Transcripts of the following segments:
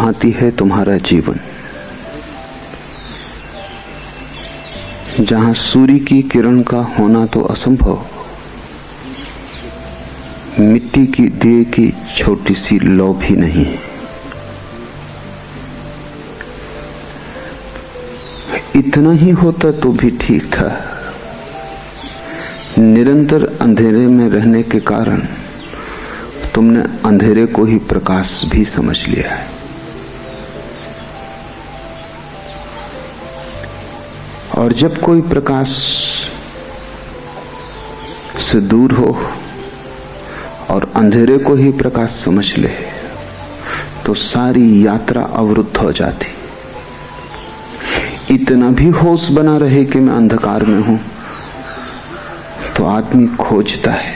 भांति है तुम्हारा जीवन। जहां सूर्य की किरण का होना तो असंभव, मिट्टी की दिए की छोटी सी लौ भी नहीं है। इतना ही होता तो भी ठीक था। निरंतर अंधेरे में रहने के कारण तुमने अंधेरे को ही प्रकाश भी समझ लिया है। और जब कोई प्रकाश से दूर हो और अंधेरे को ही प्रकाश समझ ले तो सारी यात्रा अवरुद्ध हो जाती। इतना भी होश बना रहे कि मैं अंधकार में हूं तो आदमी खोजता है,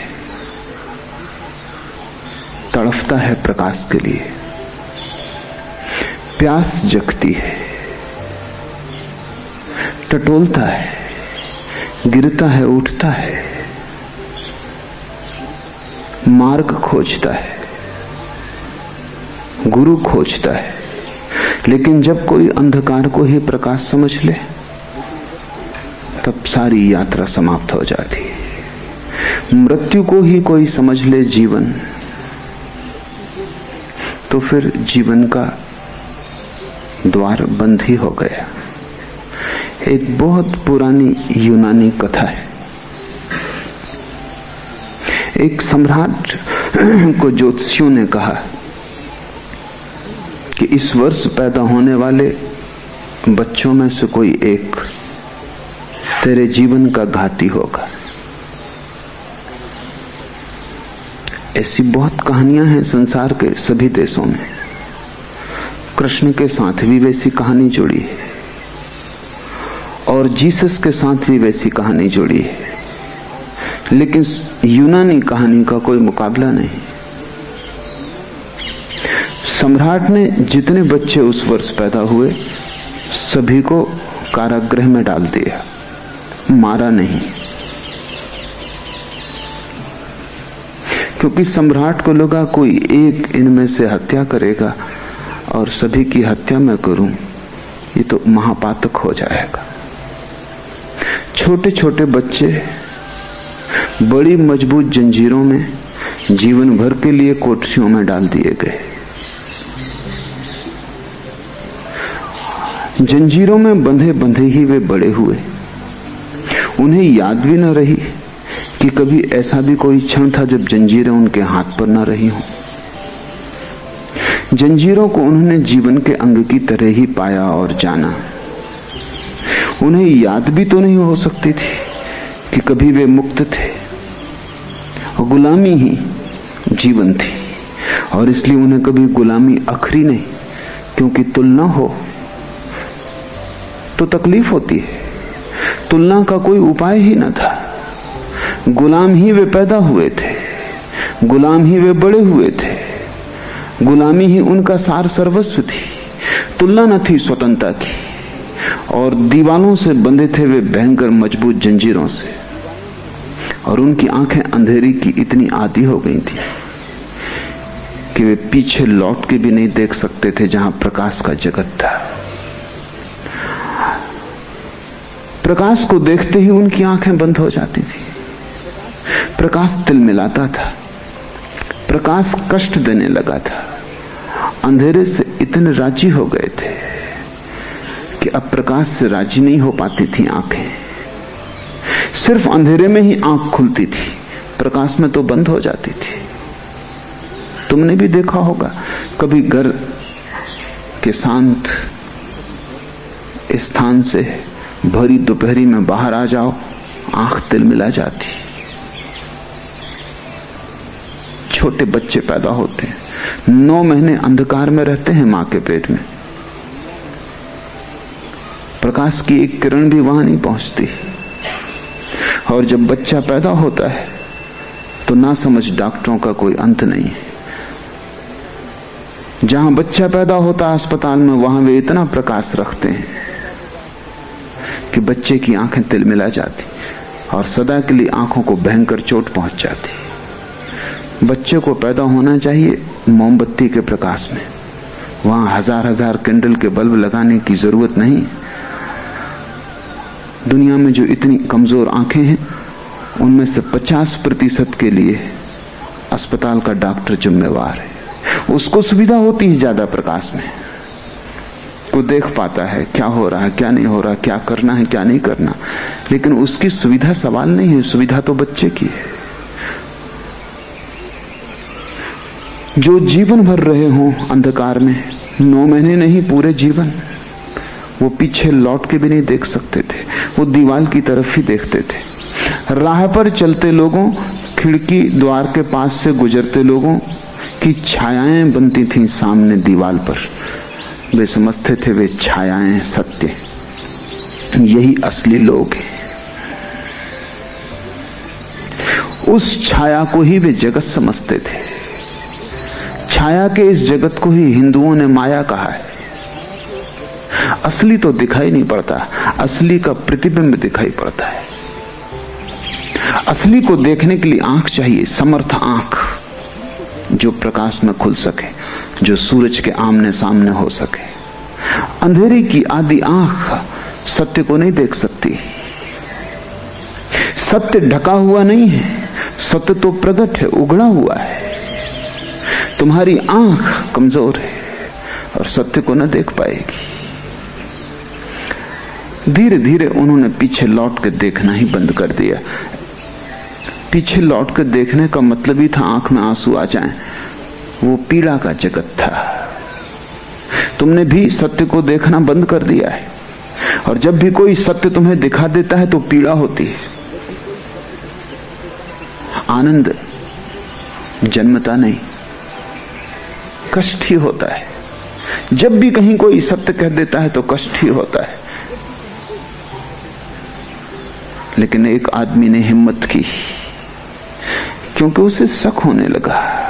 तड़फता है प्रकाश के लिए, प्यास जगती है, टटोलता है, गिरता है, उठता है, मार्ग खोजता है, गुरु खोजता है। लेकिन जब कोई अंधकार को ही प्रकाश समझ ले तब सारी यात्रा समाप्त हो जाती है। मृत्यु को ही कोई समझ ले जीवन तो फिर जीवन का द्वार बंद ही हो गया। एक बहुत पुरानी यूनानी कथा है। एक सम्राट को ज्योतिषियों ने कहा कि इस वर्ष पैदा होने वाले बच्चों में से कोई एक तेरे जीवन का घाती होगा। ऐसी बहुत कहानियां हैं संसार के सभी देशों में। कृष्ण के साथ भी वैसी कहानी जुड़ी है और जीसस के साथ भी वैसी कहानी जुड़ी है, लेकिन यूनानी कहानी का कोई मुकाबला नहीं। सम्राट ने जितने बच्चे उस वर्ष पैदा हुए सभी को कारागृह में डाल दिया, मारा नहीं, क्योंकि सम्राट को लगा कोई एक इनमें से हत्या करेगा और सभी की हत्या मैं करूं ये तो महापातक हो जाएगा। छोटे छोटे बच्चे बड़ी मजबूत जंजीरों में जीवन भर के लिए कोठरियों में डाल दिए गए। जंजीरों में बंधे बंधे ही वे बड़े हुए। उन्हें याद भी न रही कि कभी ऐसा भी कोई क्षण था जब जंजीरें उनके हाथ पर न रही हों। जंजीरों को उन्होंने जीवन के अंग की तरह ही पाया और जाना। उन्हें याद भी तो नहीं हो सकती थी कि कभी वे मुक्त थे। गुलामी ही जीवन थी और इसलिए उन्हें कभी गुलामी अखरी नहीं, क्योंकि तुलना हो तो तकलीफ होती है। तुलना का कोई उपाय ही न था। गुलाम ही वे पैदा हुए थे, गुलाम ही वे बड़े हुए थे, गुलामी ही उनका सार सर्वस्व थी। तुलना न थी स्वतंत्रता की और दीवालों से बंधे थे वे भयंकर मजबूत जंजीरों से। और उनकी आंखें अंधेरी की इतनी आदी हो गई थी कि वे पीछे लौट के भी नहीं देख सकते थे जहां प्रकाश का जगत था। प्रकाश को देखते ही उनकी आंखें बंद हो जाती थी। प्रकाश तिलमिलाता था, प्रकाश कष्ट देने लगा था। अंधेरे से इतने राजी हो गए थे कि अब प्रकाश से राजी नहीं हो पाती थी आंखें। सिर्फ अंधेरे में ही आंख खुलती थी, प्रकाश में तो बंद हो जाती थी। तुमने भी देखा होगा, कभी घर के शांत स्थान से भरी दोपहरी में बाहर आ जाओ, आंख तिलमिला जाती। छोटे बच्चे पैदा होते हैं, 9 महीने अंधकार में रहते हैं मां के पेट में। प्रकाश की एक किरण भी वहां नहीं पहुंचती। और जब बच्चा पैदा होता है तो ना समझ डॉक्टरों का कोई अंत नहीं है। जहां बच्चा पैदा होता है अस्पताल में, वहां वे इतना प्रकाश रखते हैं कि बच्चे की आंखें तिलमिला जाती और सदा के लिए आंखों को भयंकर चोट पहुंच जाती। बच्चे को पैदा होना चाहिए मोमबत्ती के प्रकाश में, वहां हजार हजार कैंडल के बल्ब लगाने की जरूरत नहीं। दुनिया में जो इतनी कमजोर आंखें हैं उनमें से 50% के लिए अस्पताल का डॉक्टर जिम्मेवार है। उसको सुविधा होती है ज्यादा प्रकाश में, वो देख पाता है क्या हो रहा है क्या नहीं हो रहा, क्या करना है क्या नहीं करना। लेकिन उसकी सुविधा सवाल नहीं है, सुविधा तो बच्चे की है। जो जीवन भर रहे हों अंधकार में, 9 महीने नहीं पूरे जीवन, वो पीछे लौट के भी नहीं देख सकते थे, वो दीवार की तरफ ही देखते थे। राह पर चलते लोगों, खिड़की द्वार के पास से गुजरते लोगों की छायाएं बनती थीं सामने दीवार पर। वे समझते थे वे छायाएं सत्य, यही असली लोग हैं। उस छाया को ही वे जगत समझते थे। छाया के इस जगत को ही हिंदुओं ने माया कहा है। असली तो दिखाई नहीं पड़ता, असली का प्रतिबिंब दिखाई पड़ता है। असली को देखने के लिए आंख चाहिए, समर्थ आंख, जो प्रकाश में खुल सके, जो सूरज के आमने सामने हो सके। अंधेरी की आधी आंख सत्य को नहीं देख सकती। सत्य ढका हुआ नहीं है, सत्य तो प्रकट है, उगड़ा हुआ है। तुम्हारी आंख कमजोर है और सत्य को न देख पाएगी। धीरे धीरे उन्होंने पीछे लौट के देखना ही बंद कर दिया। पीछे लौट कर देखने का मतलब ही था आंख में आंसू आ जाएं। वो पीड़ा का जगत था। तुमने भी सत्य को देखना बंद कर दिया है, और जब भी कोई सत्य तुम्हें दिखा देता है तो पीड़ा होती है। आनंद जन्मता नहीं, कष्ट ही होता है। जब भी कहीं कोई सत्य कह देता है तो कष्ट ही होता है। लेकिन एक आदमी ने हिम्मत की, क्योंकि उसे शक होने लगा।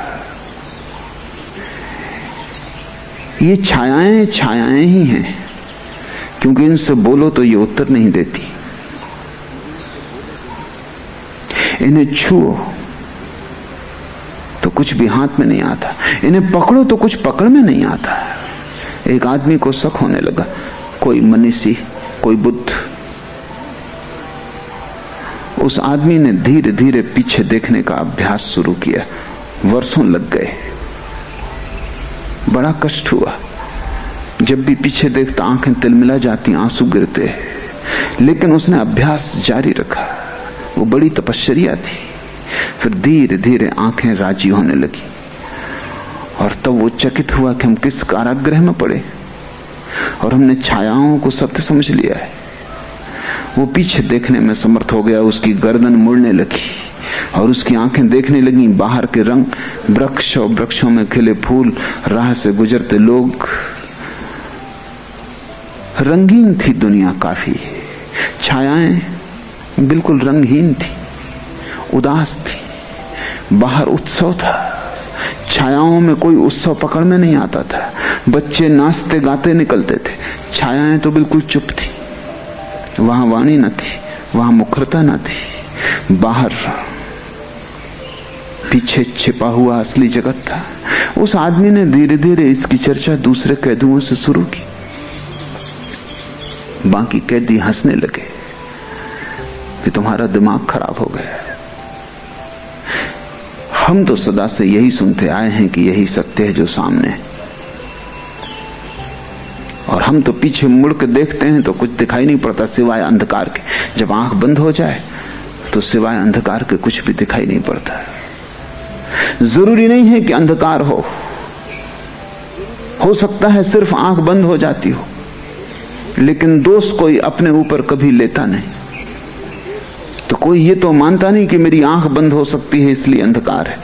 ये छायाएं छायाएं ही हैं, क्योंकि इनसे बोलो तो ये उत्तर नहीं देती। इन्हें छुओ तो कुछ भी हाथ में नहीं आता, इन्हें पकड़ो तो कुछ पकड़ में नहीं आता। एक आदमी को शक होने लगा, कोई मनीषी, कोई बुद्ध। उस आदमी ने धीरे धीरे पीछे देखने का अभ्यास शुरू किया। वर्षों लग गए, बड़ा कष्ट हुआ। जब भी पीछे देखता आंखें तिलमिला जाती, आंसू गिरते, लेकिन उसने अभ्यास जारी रखा। वो बड़ी तपश्चर्या थी। फिर धीरे धीरे आंखें राजी होने लगी, और तब वो चकित हुआ कि हम किस कारागृह में पड़े और हमने छायाओं को सत्य समझ लिया है। वो पीछे देखने में समर्थ हो गया। उसकी गर्दन मुड़ने लगी और उसकी आंखें देखने लगी बाहर के रंग, वृक्ष और वृक्षों में खिले फूल, राह से गुजरते लोग। रंगीन थी दुनिया काफी, छायाएं बिल्कुल रंगहीन थी, उदास थी। बाहर उत्सव था, छायाओं में कोई उत्सव पकड़ में नहीं आता था। बच्चे नाचते गाते निकलते थे, छायाएं तो बिल्कुल चुप थी। वहां वाणी न थी, वहां मुखरता न थी। बाहर पीछे छिपा हुआ असली जगत था। उस आदमी ने धीरे धीरे इसकी चर्चा दूसरे कैदियों से शुरू की। बाकी कैदी हंसने लगे कि तुम्हारा दिमाग खराब हो गया है। हम तो सदा से यही सुनते आए हैं कि यही सत्य है जो सामने है, और हम तो पीछे मुड़ के देखते हैं तो कुछ दिखाई नहीं पड़ता सिवाय अंधकार के। जब आंख बंद हो जाए तो सिवाय अंधकार के कुछ भी दिखाई नहीं पड़ता। जरूरी नहीं है कि अंधकार हो सकता है सिर्फ आंख बंद हो जाती हो, लेकिन दोष कोई अपने ऊपर कभी लेता नहीं। तो कोई ये तो मानता नहीं कि मेरी आंख बंद हो सकती है इसलिए अंधकार है।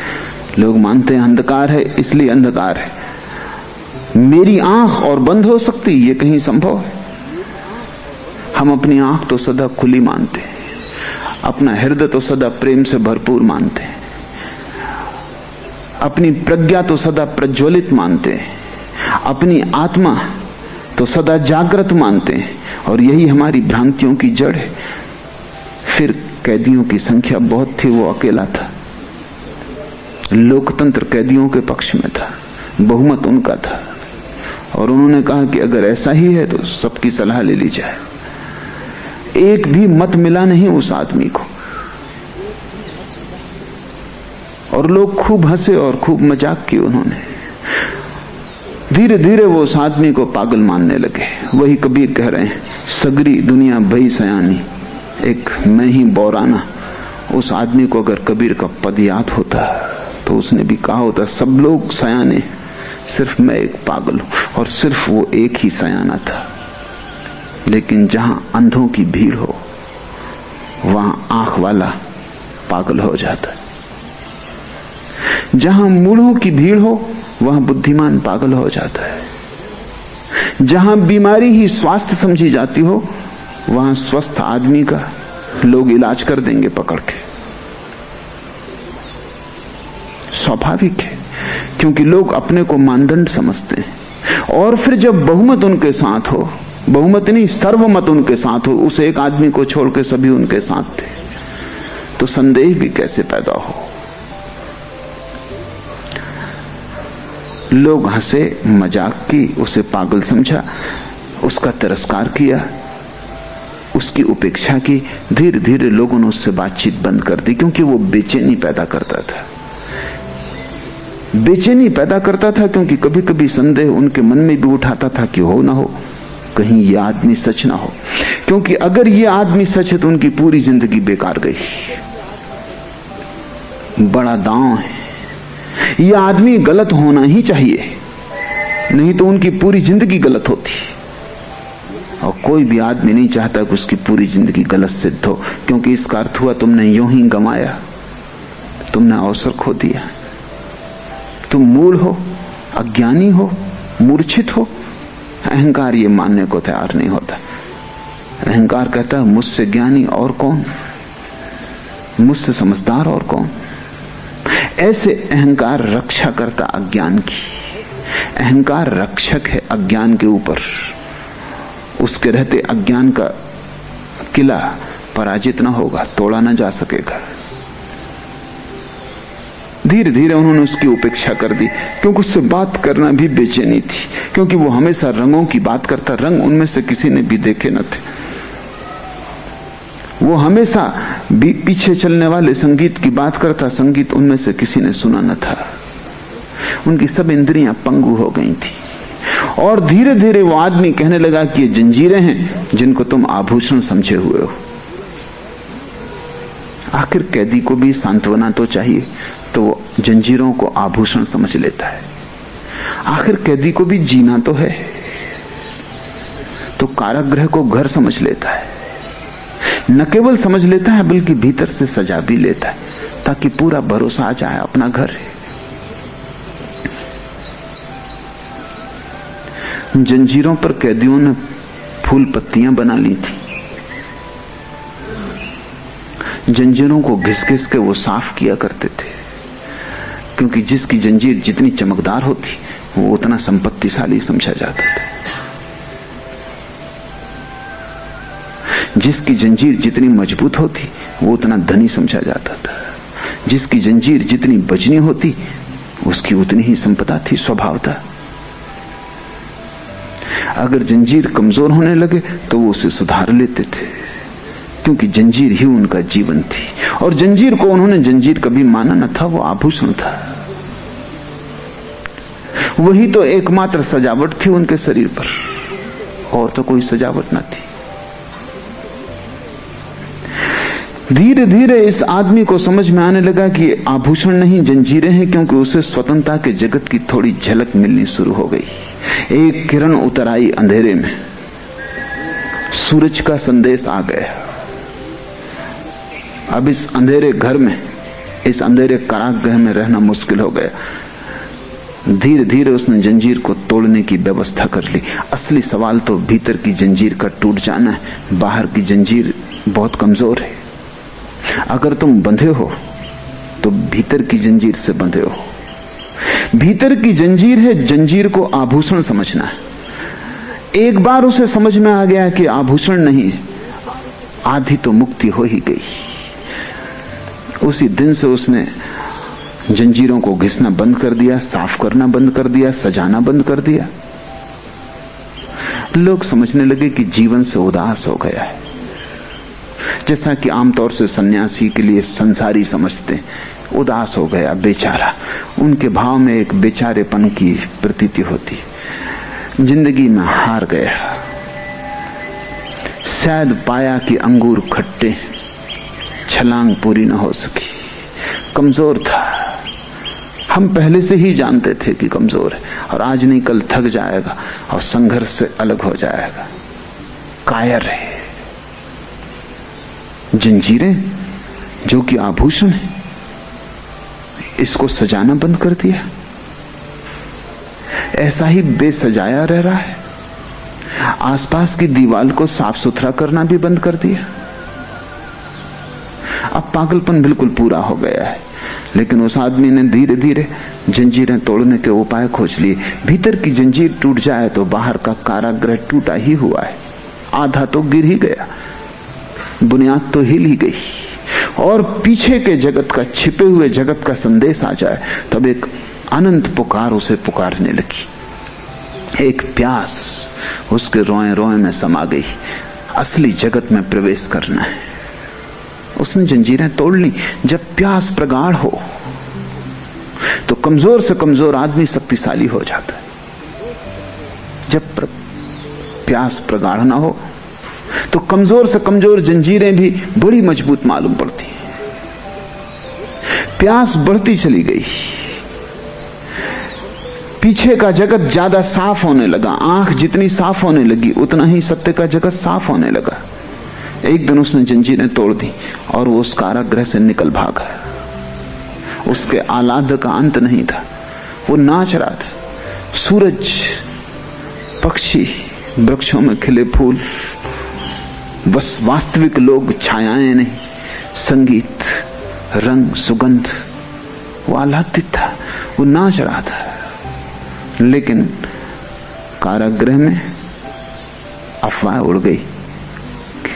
लोग मानते हैं अंधकार है इसलिए अंधकार है। मेरी आंख और बंद हो सकती, ये कहीं संभव है? हम अपनी आंख तो सदा खुली मानते हैं, अपना हृदय तो सदा प्रेम से भरपूर मानते हैं, अपनी प्रज्ञा तो सदा प्रज्वलित मानते हैं, अपनी आत्मा तो सदा जागृत मानते हैं, और यही हमारी भ्रांतियों की जड़ है। फिर कैदियों की संख्या बहुत थी, वो अकेला था। लोकतंत्र कैदियों के पक्ष में था, बहुमत उनका था। और उन्होंने कहा कि अगर ऐसा ही है तो सबकी सलाह ले ली जाए। एक भी मत मिला नहीं उस आदमी को, और लोग खूब हंसे और खूब मजाक की उन्होंने। धीरे धीरे वो उस आदमी को पागल मानने लगे। वही कबीर कह रहे हैं, सगरी दुनिया भई सयानी, एक मैं ही बौराना। उस आदमी को अगर कबीर का पद याद होता तो उसने भी कहा होता, सब लोग सयाने, सिर्फ मैं एक पागल हूं। और सिर्फ वो एक ही सयाना था। लेकिन जहां अंधों की भीड़ हो वहां आंख वाला पागल हो जाता है, जहां मूढ़ों की भीड़ हो वहां बुद्धिमान पागल हो जाता है, जहां बीमारी ही स्वास्थ्य समझी जाती हो वहां स्वस्थ आदमी का लोग इलाज कर देंगे पकड़ के। स्वाभाविक है, क्योंकि लोग अपने को मानदंड समझते हैं। और फिर जब बहुमत उनके साथ हो, बहुमत नहीं सर्वमत उनके साथ हो, उस एक आदमी को छोड़ के सभी उनके साथ थे, तो संदेह भी कैसे पैदा हो। लोग हंसे, मजाक की, उसे पागल समझा, उसका तिरस्कार किया, उसकी उपेक्षा की। धीरे धीरे लोगों ने उससे बातचीत बंद कर दी, क्योंकि वो बेचैनी पैदा करता था। बेचैनी पैदा करता था क्योंकि कभी कभी संदेह उनके मन में भी उठाता था कि हो ना हो, कहीं ये आदमी सच ना हो। क्योंकि अगर ये आदमी सच है तो उनकी पूरी जिंदगी बेकार गई। बड़ा दांव है, ये आदमी गलत होना ही चाहिए, नहीं तो उनकी पूरी जिंदगी गलत होती। और कोई भी आदमी नहीं चाहता कि उसकी पूरी जिंदगी गलत सिद्ध हो, क्योंकि इसका अर्थ हुआ तुमने यूं ही गंवाया, तुमने अवसर खो दिया। तुम मूढ़ हो, अज्ञानी हो, मूर्छित हो। अहंकार ये मानने को तैयार नहीं होता। अहंकार कहता है मुझसे ज्ञानी और कौन, मुझसे समझदार और कौन। ऐसे अहंकार रक्षा करता अज्ञान की। अहंकार रक्षक है अज्ञान के ऊपर। उसके रहते अज्ञान का किला पराजित न होगा, तोड़ा न जा सकेगा। धीरे धीरे उन्होंने उसकी उपेक्षा कर दी, क्योंकि उससे बात करना भी बेचैनी थी, क्योंकि वो हमेशा रंगों की बात करता। रंग उनमें से किसी ने भी देखे न थे। वो हमेशा पीछे चलने वाले संगीत की बात करता, संगीत उनमें से किसी ने सुना न था। उनकी सब इंद्रियां पंगु हो गई थी। और धीरे धीरे वो आदमी कहने लगा कि ये जंजीरें हैं जिनको तुम आभूषण समझे हुए हो। आखिर कैदी को भी सांत्वना तो चाहिए, तो वो जंजीरों को आभूषण समझ लेता है। आखिर कैदी को भी जीना तो है, तो कारागृह को घर समझ लेता है। न केवल समझ लेता है बल्कि भीतर से सजा भी लेता है, ताकि पूरा भरोसा आ जाए अपना घर है। जंजीरों पर कैदियों ने फूल पत्तियां बना ली थी। जंजीरों को घिस घिस के वो साफ किया करते थे, क्योंकि जिसकी जंजीर जितनी चमकदार होती वो उतना संपत्तिशाली समझा जाता था। जिसकी जंजीर जितनी मजबूत होती वो उतना धनी समझा जाता था। जिसकी जंजीर जितनी वजनी होती उसकी उतनी ही संपदा थी, स्वभाव था। अगर जंजीर कमजोर होने लगे तो वो उसे सुधार लेते थे, क्योंकि जंजीर ही उनका जीवन थी। और जंजीर को उन्होंने जंजीर कभी माना न था, वो आभूषण था। वही तो एकमात्र सजावट थी उनके शरीर पर, और तो कोई सजावट न थी। धीरे धीरे इस आदमी को समझ में आने लगा कि आभूषण नहीं जंजीरें हैं, क्योंकि उसे स्वतंत्रता के जगत की थोड़ी झलक मिलनी शुरू हो गई। एक किरण उतर आई अंधेरे में, सूरज का संदेश आ गया। अब इस अंधेरे घर में, इस अंधेरे कारागृह में रहना मुश्किल हो गया। धीरे धीरे उसने जंजीर को तोड़ने की व्यवस्था कर ली। असली सवाल तो भीतर की जंजीर का टूट जाना है। बाहर की जंजीर बहुत कमजोर है। अगर तुम बंधे हो तो भीतर की जंजीर से बंधे हो। भीतर की जंजीर है, जंजीर को आभूषण समझना है। एक बार उसे समझ में आ गया कि आभूषण नहीं है, आधी तो मुक्ति हो ही गई। उसी दिन से उसने जंजीरों को घिसना बंद कर दिया, साफ करना बंद कर दिया, सजाना बंद कर दिया। लोग समझने लगे कि जीवन से उदास हो गया है, जैसा कि आमतौर से सन्यासी के लिए संसारी समझते, उदास हो गया बेचारा। उनके भाव में एक बेचारेपन की प्रतीति होती, जिंदगी में हार गया। शायद पाया कि अंगूर खट्टे, छलांग पूरी न हो सकी, कमजोर था। हम पहले से ही जानते थे कि कमजोर है, और आज नहीं कल थक जाएगा और संघर्ष से अलग हो जाएगा। कायर है। जंजीरें जो कि आभूषण है, इसको सजाना बंद कर दिया, ऐसा ही बेसजाया रह रहा है। आसपास की दीवार को साफ सुथरा करना भी बंद कर दिया। अब पागलपन बिल्कुल पूरा हो गया है। लेकिन उस आदमी ने धीरे धीरे जंजीरें तोड़ने के उपाय खोज लिए। भीतर की जंजीर टूट जाए तो बाहर का कारागृह टूटा ही हुआ है, आधा तो गिर ही गया, बुनियाद तो हिल ही गई। और पीछे के जगत का, छिपे हुए जगत का संदेश आ जाए, तब एक अनंत पुकार उसे पुकारने लगी। एक प्यास उसके रोए रोए में समा गई, असली जगत में प्रवेश करना है। उसने जंजीरें तोड़ ली। जब प्यास प्रगाढ़ हो तो कमजोर से कमजोर आदमी शक्तिशाली हो जाता है। जब प्यास प्रगाढ़ ना हो तो कमजोर से कमजोर जंजीरें भी बड़ी मजबूत मालूम पड़ती हैं। प्यास बढ़ती चली गई, पीछे का जगत ज्यादा साफ होने लगा। आंख जितनी साफ होने लगी उतना ही सत्य का जगत साफ होने लगा। एक दिन उसने जंजीरें तोड़ दी और वो उस कारागृह से निकल भागा। उसके आह्लाद का अंत नहीं था, वो नाच रहा था। सूरज, पक्षी, वृक्षों में खिले फूल, बस वास्तविक लोग, छायाएं नहीं, संगीत, रंग, सुगंध। वो आह्लादित था, वो नाच रहा था। लेकिन कारागृह में अफवाह उड़ गई।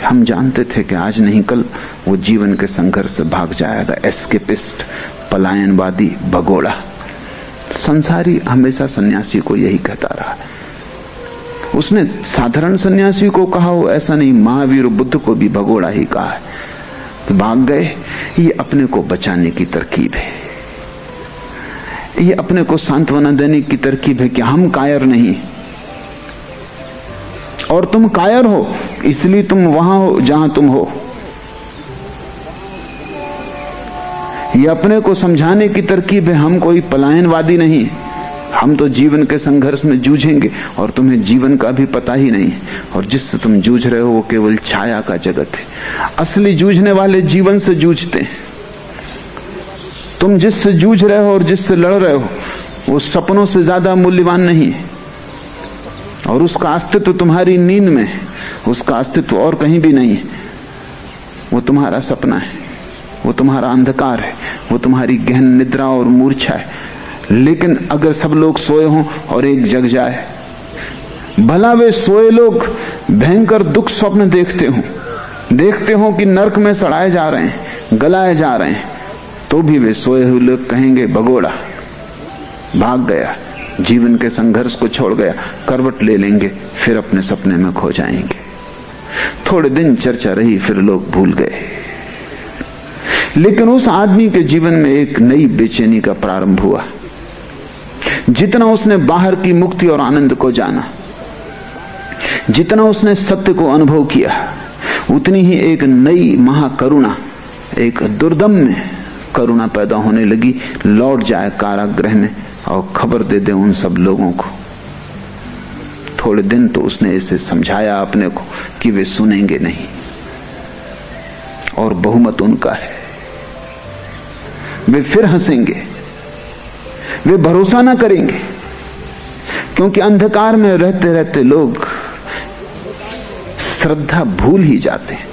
हम जानते थे कि आज नहीं कल वो जीवन के संघर्ष से भाग जाएगा। एस्केपिस्ट, पलायनवादी, भगोड़ा। संसारी हमेशा सन्यासी को यही कहता रहा। उसने साधारण सन्यासी को कहा हो ऐसा नहीं, महावीर बुद्ध को भी भगोड़ा ही कहा है। तो भाग गए। ये अपने को बचाने की तरकीब है, ये अपने को सांत्वना देने की तरकीब है कि हम कायर नहीं, और तुम कायर हो इसलिए तुम वहां हो जहां तुम हो। ये अपने को समझाने की तरकीब है, हम कोई पलायनवादी नहीं, हम तो जीवन के संघर्ष में जूझेंगे और तुम्हें जीवन का भी पता ही नहीं, और जिससे तुम जूझ रहे हो वो केवल छाया का जगत है। असली जूझने वाले जीवन से जूझते हैं। तुम जिससे जूझ रहे हो और जिससे लड़ रहे हो वो सपनों से ज्यादा मूल्यवान नहीं है, और उसका अस्तित्व तुम्हारी नींद में है, उसका अस्तित्व और कहीं भी नहीं है। वो तुम्हारा सपना है, वो तुम्हारा अंधकार है, वो तुम्हारी गहन निद्रा और मूर्छा है। लेकिन अगर सब लोग सोए हों और एक जग जाए, भला वे सोए लोग भयंकर दुख स्वप्न देखते हो कि नरक में सड़ाए जा रहे हैं, गलाए जा रहे हैं, तो भी वे सोए हुए लोग कहेंगे भगोड़ा, भाग गया, जीवन के संघर्ष को छोड़ गया, करवट ले लेंगे, फिर अपने सपने में खो जाएंगे। थोड़े दिन चर्चा रही, फिर लोग भूल गए। लेकिन उस आदमी के जीवन में एक नई बेचैनी का प्रारंभ हुआ। जितना उसने बाहर की मुक्ति और आनंद को जाना, जितना उसने सत्य को अनुभव किया, उतनी ही एक नई महाकरुणा, एक दुर्दम्य करुणा पैदा होने लगी। लौट जाए कारागृह में और खबर दे दे उन सब लोगों को। थोड़े दिन तो उसने इसे समझाया अपने को कि वे सुनेंगे नहीं, और बहुमत उनका है। वे फिर हंसेंगे, वे भरोसा ना करेंगे, क्योंकि अंधकार में रहते रहते लोग श्रद्धा भूल ही जाते हैं।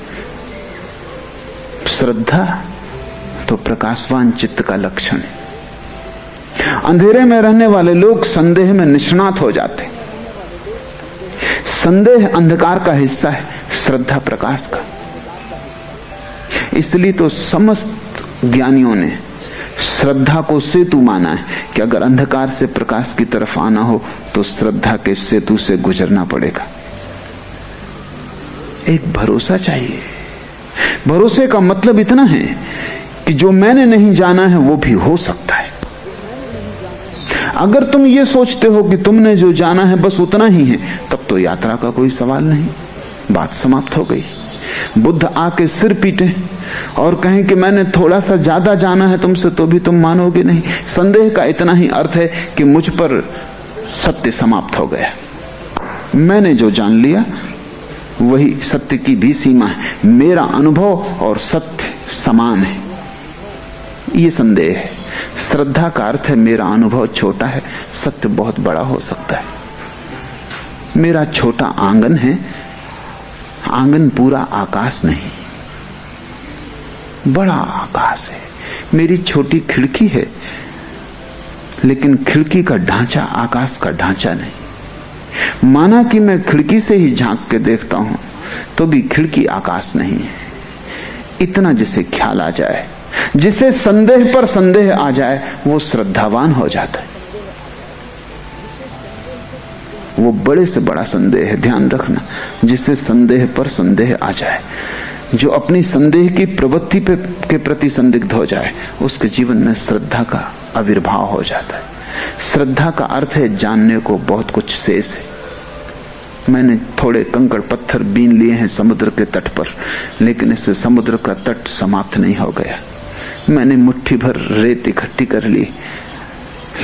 श्रद्धा तो प्रकाशवान चित्त का लक्षण है। अंधेरे में रहने वाले लोग संदेह में निष्णात हो जाते। संदेह अंधकार का हिस्सा है, श्रद्धा प्रकाश का। इसलिए तो समस्त ज्ञानियों ने श्रद्धा को सेतु माना है कि अगर अंधकार से प्रकाश की तरफ आना हो तो श्रद्धा के सेतु से गुजरना पड़ेगा। एक भरोसा चाहिए। भरोसे का मतलब इतना है कि जो मैंने नहीं जाना है वो भी हो सकता है। अगर तुम ये सोचते हो कि तुमने जो जाना है बस उतना ही है, तब तो यात्रा का कोई सवाल नहीं, बात समाप्त हो गई। बुद्ध आके सिर पीटे और कहें कि मैंने थोड़ा सा ज्यादा जाना है तुमसे, तो भी तुम मानोगे नहीं। संदेह का इतना ही अर्थ है कि मुझ पर सत्य समाप्त हो गया, मैंने जो जान लिया वही सत्य की भी सीमा है, मेरा अनुभव और सत्य समान है, ये संदेह है। श्रद्धा का अर्थ है मेरा अनुभव छोटा है, सत्य बहुत बड़ा हो सकता है। मेरा छोटा आंगन है, आंगन पूरा आकाश नहीं, बड़ा आकाश है। मेरी छोटी खिड़की है, लेकिन खिड़की का ढांचा आकाश का ढांचा नहीं। माना कि मैं खिड़की से ही झांक के देखता हूं तो भी खिड़की आकाश नहीं है। इतना जिसे ख्याल आ जाए, जिसे संदेह पर संदेह आ जाए, वो श्रद्धावान हो जाता है। वो बड़े से बड़ा संदेह है, ध्यान रखना। जिसे संदेह पर संदेह आ जाए, जो अपनी संदेह की प्रवृत्ति के प्रति संदिग्ध हो जाए, उसके जीवन में श्रद्धा का आविर्भाव हो जाता है। श्रद्धा का अर्थ है जानने को बहुत कुछ शेष है। मैंने थोड़े कंकड़ पत्थर बीन लिए हैं समुद्र के तट पर, लेकिन इससे समुद्र का तट समाप्त नहीं हो गया। मैंने मुट्ठी भर रेत इकट्ठी कर ली,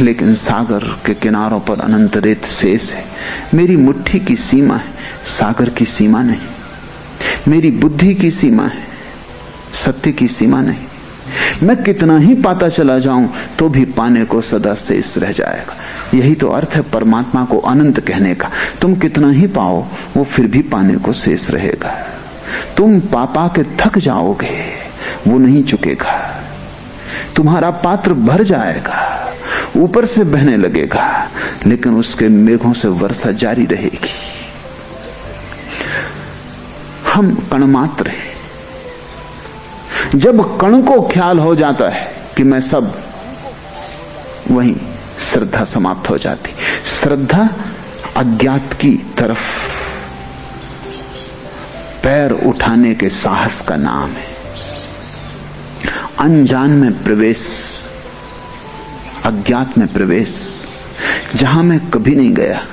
लेकिन सागर के किनारों पर अनंत रेत शेष है। मेरी मुट्ठी की सीमा है, सागर की सीमा नहीं। मेरी बुद्धि की सीमा है, सत्य की सीमा नहीं। मैं कितना ही पाता चला जाऊं तो भी पाने को सदा शेष रह जाएगा। यही तो अर्थ है परमात्मा को अनंत कहने का। तुम कितना ही पाओ, वो फिर भी पाने को शेष रहेगा। तुम पा के थक जाओगे, वो नहीं चुकेगा। तुम्हारा पात्र भर जाएगा, ऊपर से बहने लगेगा, लेकिन उसके मेघों से वर्षा जारी रहेगी। हम कण मात्र हैं। जब कण को ख्याल हो जाता है कि मैं सब, वहीं श्रद्धा समाप्त हो जाती। श्रद्धा अज्ञात की तरफ पैर उठाने के साहस का नाम है। अनजान में प्रवेश, अज्ञात में प्रवेश, जहां मैं कभी नहीं गया,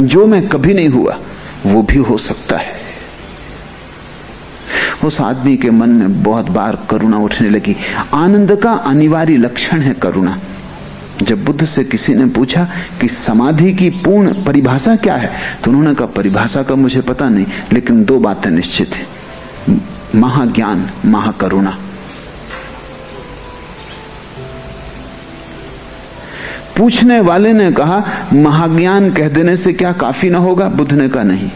जो मैं कभी नहीं हुआ, वो भी हो सकता है। उस आदमी के मन में बहुत बार करुणा उठने लगी। आनंद का अनिवार्य लक्षण है करुणा। जब बुद्ध से किसी ने पूछा कि समाधि की पूर्ण परिभाषा क्या है, तो उन्होंने कहा परिभाषा का मुझे पता नहीं, लेकिन दो बातें निश्चित हैं, महाज्ञान, महाकरुणा। पूछने वाले ने कहा महाज्ञान कह देने से क्या काफी ना होगा? बुद्ध ने कहा नहीं,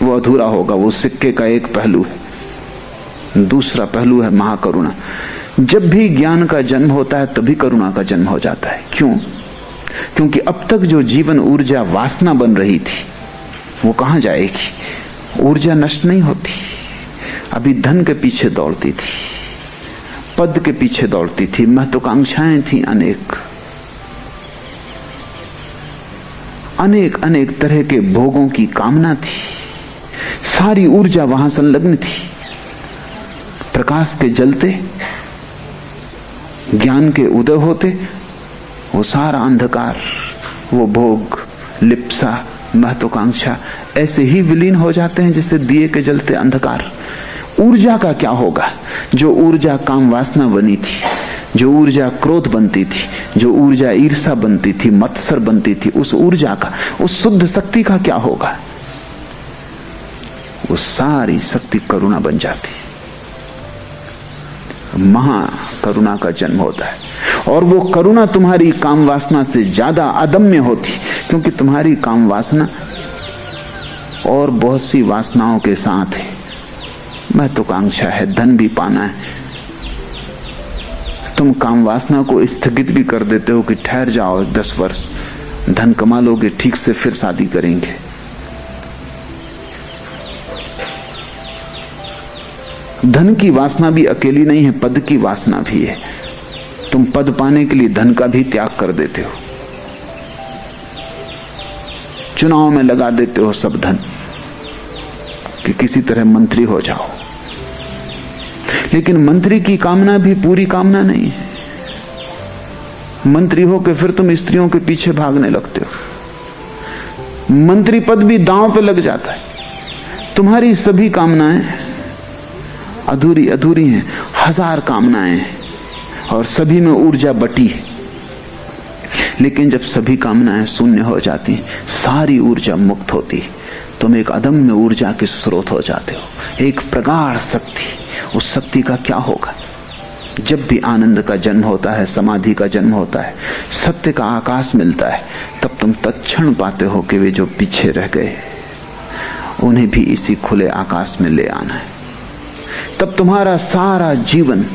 वो अधूरा होगा, वो सिक्के का एक पहलू है। दूसरा पहलू है महाकरुणा। जब भी ज्ञान का जन्म होता है तभी करुणा का जन्म हो जाता है। क्यों? क्योंकि अब तक जो जीवन ऊर्जा वासना बन रही थी वो कहां जाएगी? ऊर्जा नष्ट नहीं होती। अभी धन के पीछे दौड़ती थी, पद के पीछे दौड़ती थी, महत्वाकांक्षाएं थी अनेक अनेक अनेक तरह के भोगों की कामना थी। सारी ऊर्जा वहां संलग्न थी। प्रकाश के जलते, ज्ञान के उदय होते, वो सारा अंधकार, वो भोग, लिप्सा, महत्वाकांक्षा ऐसे ही विलीन हो जाते हैं जैसे दिए के जलते अंधकार। ऊर्जा का क्या होगा? जो ऊर्जा काम वासना बनी थी, जो ऊर्जा क्रोध बनती थी, जो ऊर्जा ईर्षा बनती थी, मत्सर बनती थी, उस ऊर्जा का, उस शुद्ध शक्ति का क्या होगा? वो सारी शक्ति करुणा बन जाती है। महाकरुणा का जन्म होता है। और वो करुणा तुम्हारी काम वासना से ज्यादा अदम्य होती, क्योंकि तुम्हारी काम वासना और बहुत सी वासनाओं के साथ है। महत्वाकांक्षा है, धन भी पाना है। तुम काम वासना को स्थगित भी कर देते हो कि ठहर जाओ 10 वर्ष, धन कमा लोगे, ठीक से फिर शादी करेंगे। धन की वासना भी अकेली नहीं है, पद की वासना भी है। तुम पद पाने के लिए धन का भी त्याग कर देते हो, चुनाव में लगा देते हो सब धन। कि किसी तरह मंत्री हो जाओ। लेकिन मंत्री की कामना भी पूरी कामना नहीं है। मंत्री हो के फिर तुम स्त्रियों के पीछे भागने लगते हो। मंत्री पद भी दांव पे लग जाता है। तुम्हारी सभी कामनाएं अधूरी अधूरी हैं, 1000 कामनाएं हैं और सभी में ऊर्जा बटी है। लेकिन जब सभी कामनाएं शून्य हो जाती हैं, सारी ऊर्जा मुक्त होती है, तुम एक अदम्य ऊर्जा के स्रोत हो जाते हो, एक प्रगाढ़ शक्ति। उस शक्ति का क्या होगा? जब भी आनंद का जन्म होता है, समाधि का जन्म होता है, सत्य का आकाश मिलता है, तब तुम तत्क्षण पाते हो कि वे जो पीछे रह गए उन्हें भी इसी खुले आकाश में ले आना है। तब तुम्हारा सारा जीवन,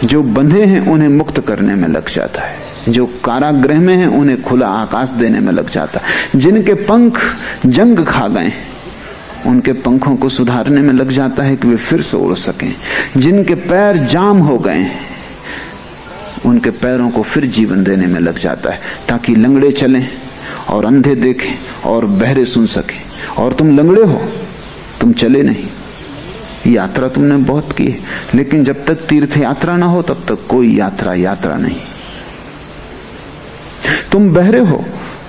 जो बंधे हैं उन्हें मुक्त करने में लग जाता है, जो कारागृह में हैं उन्हें खुला आकाश देने में लग जाता है, जिनके पंख जंग खा गए उनके पंखों को सुधारने में लग जाता है कि वे फिर से उड़ सकें, जिनके पैर जाम हो गए उनके पैरों को फिर जीवन देने में लग जाता है, ताकि लंगड़े चलें और अंधे देखें और बहरे सुन सकें। और तुम लंगड़े हो, तुम चले नहीं। यात्रा तुमने बहुत की है, लेकिन जब तक तीर्थ यात्रा ना हो तब तक कोई यात्रा नहीं। तुम बहरे हो,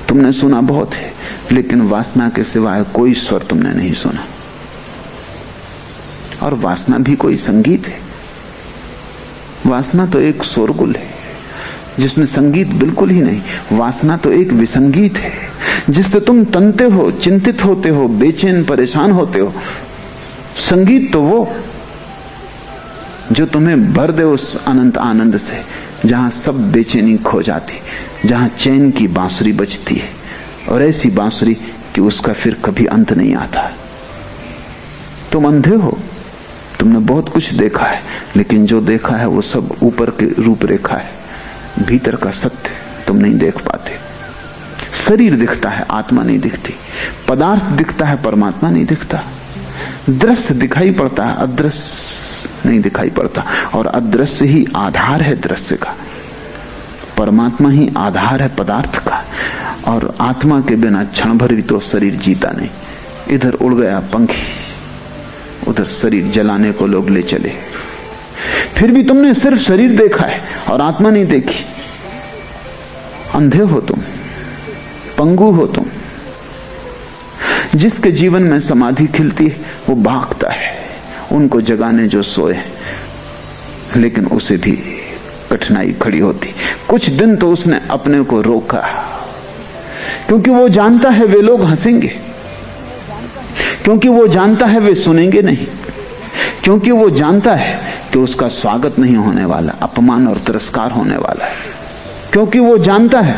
तुमने सुना बहुत है, लेकिन वासना के सिवाय कोई स्वर तुमने नहीं सुना। और वासना भी कोई संगीत है। वासना तो एक शोरगुल है जिसमें संगीत बिल्कुल ही नहीं। वासना तो एक विसंगीत है जिससे तुम तनते हो, चिंतित होते हो, बेचैन परेशान होते हो। संगीत तो वो जो तुम्हें भर दे उस अनंत आनंद से, जहां सब बेचैनी खो जाती, जहां चैन की बांसुरी बजती है, और ऐसी बांसुरी कि उसका फिर कभी अंत नहीं आता। तुम अंधे हो, तुमने बहुत कुछ देखा है, लेकिन जो देखा है वो सब ऊपर की रूपरेखा है, भीतर का सत्य तुम नहीं देख पाते। शरीर दिखता है, आत्मा नहीं दिखती। पदार्थ दिखता है, परमात्मा नहीं दिखता। दृश्य दिखाई पड़ता है, अदृश्य नहीं दिखाई पड़ता। और अदृश्य ही आधार है दृश्य का, परमात्मा ही आधार है पदार्थ का। और आत्मा के बिना क्षण भर भी तो शरीर जीता नहीं। इधर उड़ गया पंखी, उधर शरीर जलाने को लोग ले चले। फिर भी तुमने सिर्फ शरीर देखा है और आत्मा नहीं देखी। अंधे हो तुम, पंगु हो तुम। जिसके जीवन में समाधि खिलती है वो भागता है उनको जगाने जो सोए, लेकिन उसे भी कठिनाई खड़ी होती। कुछ दिन तो उसने अपने को रोका, क्योंकि वो जानता है वे लोग हंसेंगे, क्योंकि वो जानता है वे सुनेंगे नहीं, क्योंकि वो जानता है कि उसका स्वागत नहीं होने वाला, अपमान और तिरस्कार होने वाला है, क्योंकि वो जानता है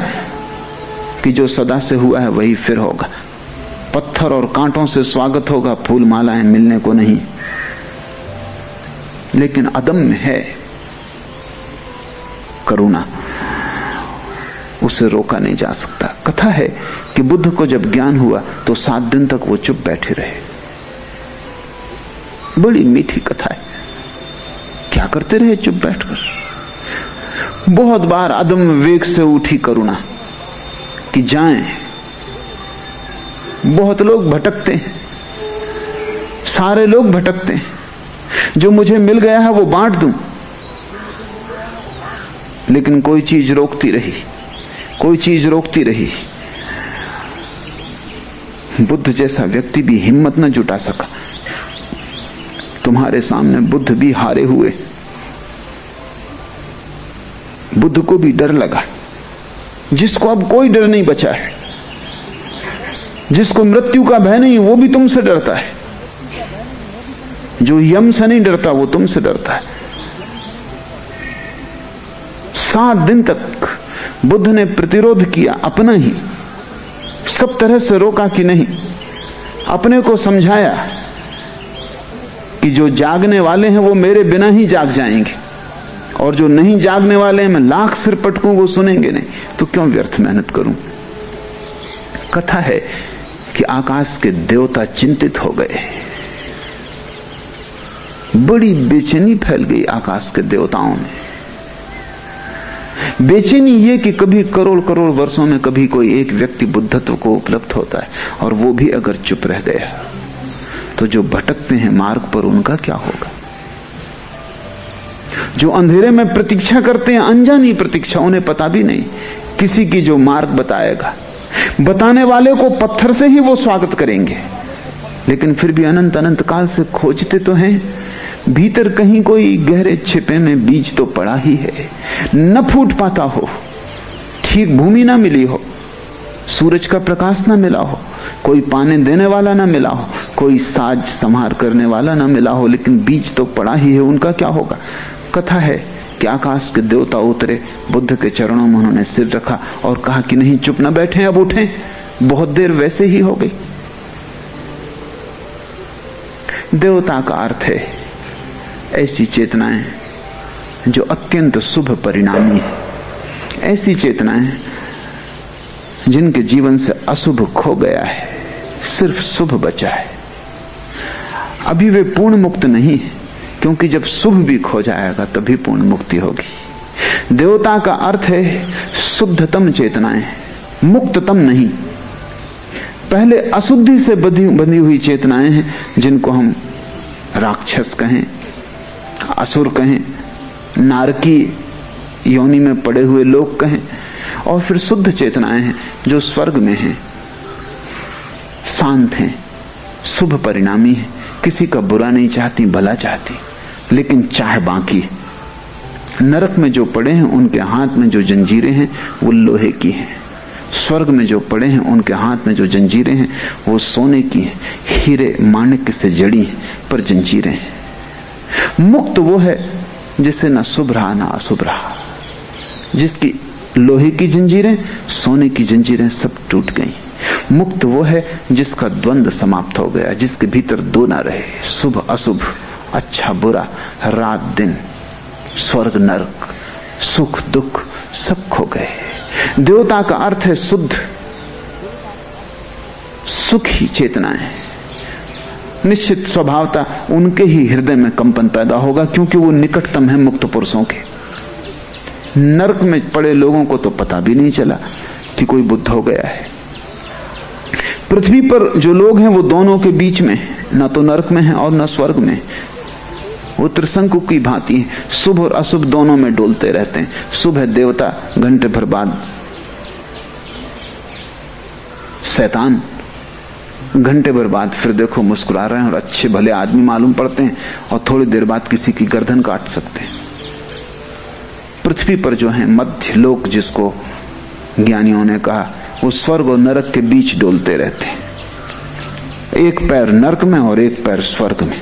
कि जो सदा से हुआ है वही फिर होगा। पत्थर और कांटों से स्वागत होगा, फूल मालाएं मिलने को नहीं। लेकिन अदम्य है करुणा, उसे रोका नहीं जा सकता। कथा है कि बुद्ध को जब ज्ञान हुआ तो 7 दिन तक वो चुप बैठे रहे। बड़ी मीठी कथा है। क्या करते रहे चुप बैठकर? बहुत बार अदम्य वेग से उठी करुणा कि जाएं। बहुत लोग भटकते हैं, सारे लोग भटकते हैं। जो मुझे मिल गया है वो बांट दूं, लेकिन कोई चीज रोकती रही, कोई चीज रोकती रही। बुद्ध जैसा व्यक्ति भी हिम्मत न जुटा सका। तुम्हारे सामने बुद्ध भी हारे हुए। बुद्ध को भी डर लगा, जिसको अब कोई डर नहीं बचा है, जिसको मृत्यु का भय नहीं, वो भी तुमसे डरता है। जो यम से नहीं डरता वो तुमसे डरता है। 7 दिन तक बुद्ध ने प्रतिरोध किया, अपना ही सब तरह से रोका कि नहीं, अपने को समझाया कि जो जागने वाले हैं वो मेरे बिना ही जाग जाएंगे, और जो नहीं जागने वाले हैं मैं लाख सिर पटकूं वो सुनेंगे नहीं, तो क्यों व्यर्थ मेहनत करूं। कथा है कि आकाश के देवता चिंतित हो गए, बड़ी बेचैनी फैल गई आकाश के देवताओं में। बेचैनी ये कि कभी करोड़ करोड़ वर्षों में कभी कोई एक व्यक्ति बुद्धत्व को उपलब्ध होता है, और वो भी अगर चुप रह गया तो जो भटकते हैं मार्ग पर उनका क्या होगा? जो अंधेरे में प्रतीक्षा करते हैं, अनजानी प्रतीक्षा, उन्हें पता भी नहीं किसी की जो मार्ग बताएगा। बताने वाले को पत्थर से ही वो स्वागत करेंगे, लेकिन फिर भी अनंत अनंत काल से खोजते तो हैं, भीतर कहीं कोई गहरे छिपे में बीज तो पड़ा ही है, न फूट पाता हो, ठीक भूमि ना मिली हो, सूरज का प्रकाश ना मिला हो, कोई पाने देने वाला ना मिला हो, कोई साज संहार करने वाला ना मिला हो, लेकिन बीज तो पड़ा ही है। उनका क्या होगा? कथा है कि आकाश के देवता उतरे, बुद्ध के चरणों में उन्होंने सिर रखा और कहा कि नहीं, चुप न बैठे, अब उठें। बहुत देर वैसे ही हो गई। देवता का अर्थ है ऐसी चेतनाएं जो अत्यंत शुभ परिणामी है, ऐसी चेतनाएं जिनके जीवन से अशुभ खो गया है, सिर्फ शुभ बचा है। अभी वे पूर्ण मुक्त नहीं है, क्योंकि जब शुभ भी खो जाएगा तभी पूर्ण मुक्ति होगी। देवता का अर्थ है शुद्धतम चेतनाएं, मुक्ततम नहीं। पहले अशुद्धि से बंधी हुई चेतनाएं हैं, जिनको हम राक्षस कहें, असुर कहें, नारकी योनि में पड़े हुए लोग कहें, और फिर शुद्ध चेतनाएं हैं जो स्वर्ग में हैं, शांत हैं, शुभ परिणामी हैं, किसी का बुरा नहीं चाहती, भला चाहती, लेकिन चाह बाकी। नरक में जो पड़े हैं उनके हाथ में जो जंजीरें हैं वो लोहे की हैं, स्वर्ग में जो पड़े हैं उनके हाथ में जो जंजीरें हैं वो सोने की हैं, हीरे माणिक्य से जड़ी हैं, पर जंजीरें हैं। मुक्त वो है जिसे न शुभ रहा न अशुभ रहा, जिसकी लोहे की जंजीरें, सोने की जंजीरें सब टूट गई। मुक्त वो है जिसका द्वंद्व समाप्त हो गया, जिसके भीतर दो ना रहे, शुभ अशुभ, अच्छा बुरा, रात दिन, स्वर्ग नरक, सुख दुख सब खो गए। देवता का अर्थ है शुद्ध सुखी चेतनाएं। निश्चित स्वभावता उनके ही हृदय में कंपन पैदा होगा, क्योंकि वो निकटतम है मुक्त पुरुषों के। नरक में पड़े लोगों को तो पता भी नहीं चला कि कोई बुद्ध हो गया है। पृथ्वी पर जो लोग हैं वो दोनों के बीच में, न तो नरक में है और न स्वर्ग में। वो त्रिशंकु की भांति है, शुभ और अशुभ दोनों में डोलते रहते हैं। शुभ है देवता, घंटे भर बाद शैतान, घंटे भर बाद फिर देखो मुस्कुरा रहे हैं और अच्छे भले आदमी मालूम पड़ते हैं, और थोड़ी देर बाद किसी की गर्दन काट सकते हैं। पृथ्वी पर जो है मध्य लोक, जिसको ज्ञानियों ने कहा, वो स्वर्ग और नरक के बीच डोलते रहते हैं, एक पैर नरक में और एक पैर स्वर्ग में।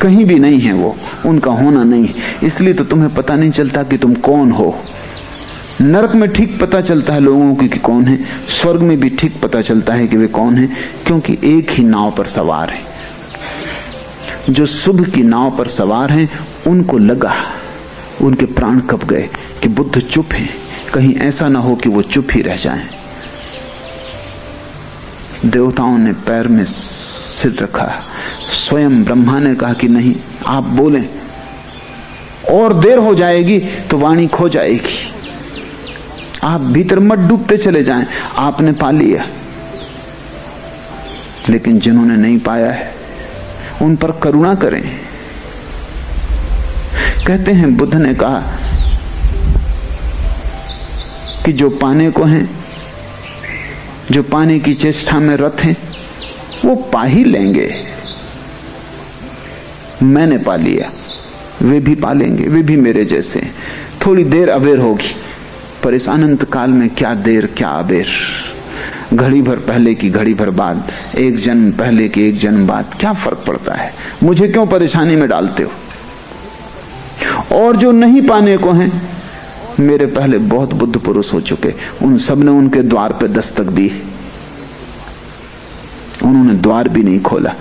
कहीं भी नहीं है वो, उनका होना नहीं है। इसलिए तो तुम्हें पता नहीं चलता कि तुम कौन हो। नरक में ठीक पता चलता है लोगों की कि कौन है, स्वर्ग में भी ठीक पता चलता है कि वे कौन है, क्योंकि एक ही नाव पर सवार है। जो शुभ की नाव पर सवार हैं उनको लगा, उनके प्राण कब गए कि बुद्ध चुप हैं, कहीं ऐसा ना हो कि वो चुप ही रह जाएं। देवताओं ने पैर में सिर रखा, स्वयं ब्रह्मा ने कहा कि नहीं, आप बोलें, और देर हो जाएगी तो वाणी खो जाएगी, आप भीतर मत डूबते चले जाएं, आपने पा लिया। लेकिन जिन्होंने नहीं पाया है उन पर करुणा करें। कहते हैं बुद्ध ने कहा कि जो पाने को हैं, जो पाने की चेष्टा में रत हैं, वो पा ही लेंगे। मैंने पा लिया, वे भी पा लेंगे, वे भी मेरे जैसे। थोड़ी देर अबेर होगी, पर इस अनंत काल में क्या देर क्या अबेर। घड़ी भर पहले की घड़ी भर बाद, एक जन्म पहले की एक जन्म बाद, क्या फर्क पड़ता है? मुझे क्यों परेशानी में डालते हो? और जो नहीं पाने को हैं, मेरे पहले बहुत बुद्ध पुरुष हो चुके, उन सब ने उनके द्वार पे दस्तक दी, उन्होंने द्वार भी नहीं खोला।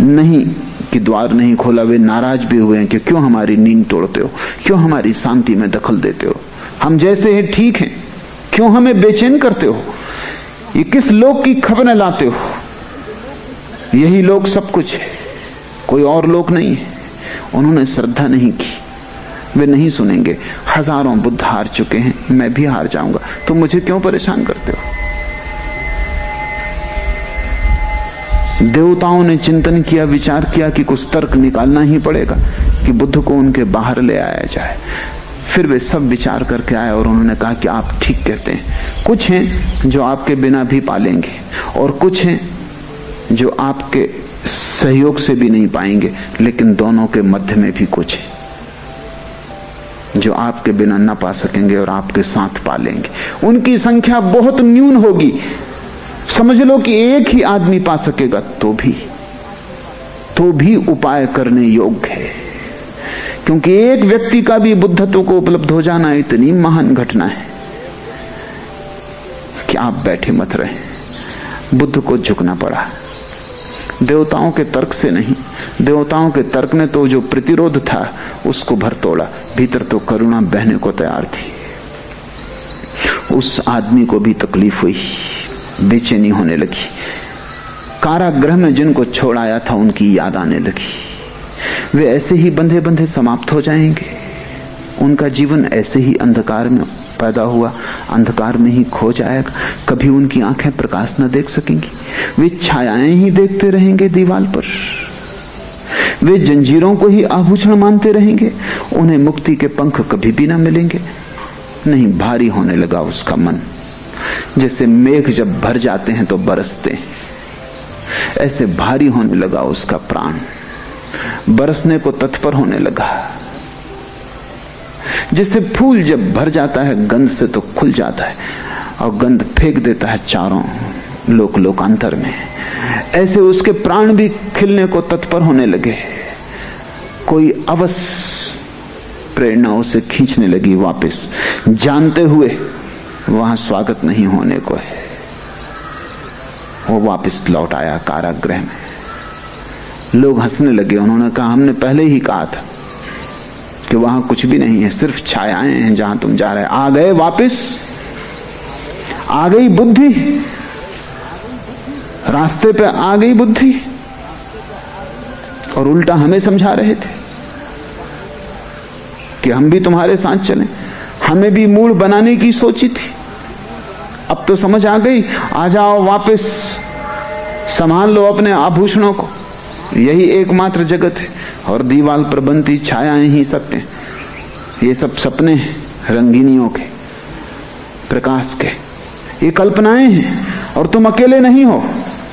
नहीं कि द्वार नहीं खोला, वे नाराज भी हुए हैं कि क्यों हमारी नींद तोड़ते हो, क्यों हमारी शांति में दखल देते हो, हम जैसे हैं ठीक हैं, क्यों हमें बेचैन करते हो, ये किस लोक की खबरें लाते हो? यही लोक सब कुछ है, कोई और लोक नहीं है। उन्होंने श्रद्धा नहीं की, वे नहीं सुनेंगे। हजारों बुद्ध हार चुके हैं, मैं भी हार जाऊंगा, तुम मुझे क्यों परेशान करते हो? देवताओं ने चिंतन किया, विचार किया कि कुछ तर्क निकालना ही पड़ेगा कि बुद्ध को उनके बाहर ले आया जाए। फिर वे सब विचार करके आए और उन्होंने कहा कि आप ठीक कहते हैं। कुछ हैं जो आपके बिना भी पालेंगे और कुछ हैं जो आपके सहयोग से भी नहीं पाएंगे, लेकिन दोनों के मध्य में भी कुछ है जो आपके बिना न पा सकेंगे और आपके साथ पालेंगे। उनकी संख्या बहुत न्यून होगी। समझ लो कि एक ही आदमी पा सकेगा तो भी उपाय करने योग्य है, क्योंकि एक व्यक्ति का भी बुद्धत्व को उपलब्ध हो जाना इतनी महान घटना है कि आप बैठे मत रहे। बुद्ध को झुकना पड़ा, देवताओं के तर्क से नहीं। देवताओं के तर्क ने तो जो प्रतिरोध था उसको भर तोड़ा, भीतर तो करुणा बहने को तैयार थी। उस आदमी को भी तकलीफ हुई, बेचैनी होने लगी। कारागृह में जिनको छोड़ाया था उनकी याद आने लगी। वे ऐसे ही बंधे बंधे समाप्त हो जाएंगे। उनका जीवन ऐसे ही अंधकार में पैदा हुआ, अंधकार में ही खो जाएगा। कभी उनकी आंखें प्रकाश न देख सकेंगी, वे छायाएं ही देखते रहेंगे दीवार पर। वे जंजीरों को ही आभूषण मानते रहेंगे। उन्हें मुक्ति के पंख कभी भी न मिलेंगे। नहीं, भारी होने लगा उसका मन। जैसे मेघ जब भर जाते हैं तो बरसते हैं, ऐसे भारी होने लगा उसका प्राण। बरसने को तत्पर होने लगा। जैसे फूल जब भर जाता है गंध से तो खुल जाता है और गंध फेंक देता है चारों लोकांतर में, ऐसे उसके प्राण भी खिलने को तत्पर होने लगे। कोई अवश्य प्रेरणा उसे खींचने लगी वापस, जानते हुए वहां स्वागत नहीं होने को है। वो वापस लौट आया कारागृह में। लोग हंसने लगे। उन्होंने कहा, हमने पहले ही कहा था कि वहां कुछ भी नहीं है, सिर्फ छायाएं हैं जहां तुम जा रहे। आ गए वापस, आ गई बुद्धि, रास्ते पे आ गई बुद्धि। और उल्टा हमें समझा रहे थे कि हम भी तुम्हारे साथ चलें। हमें भी मूड बनाने की सोची थी, अब तो समझ आ गई। आ जाओ वापस, संभाल लो अपने आभूषणों को, यही एकमात्र जगत है और दीवाल पर बनती छायाएं ही सत्य हैं। ये सब सपने हैं, रंगीनियों के, प्रकाश के, ये कल्पनाएं हैं और तुम अकेले नहीं हो।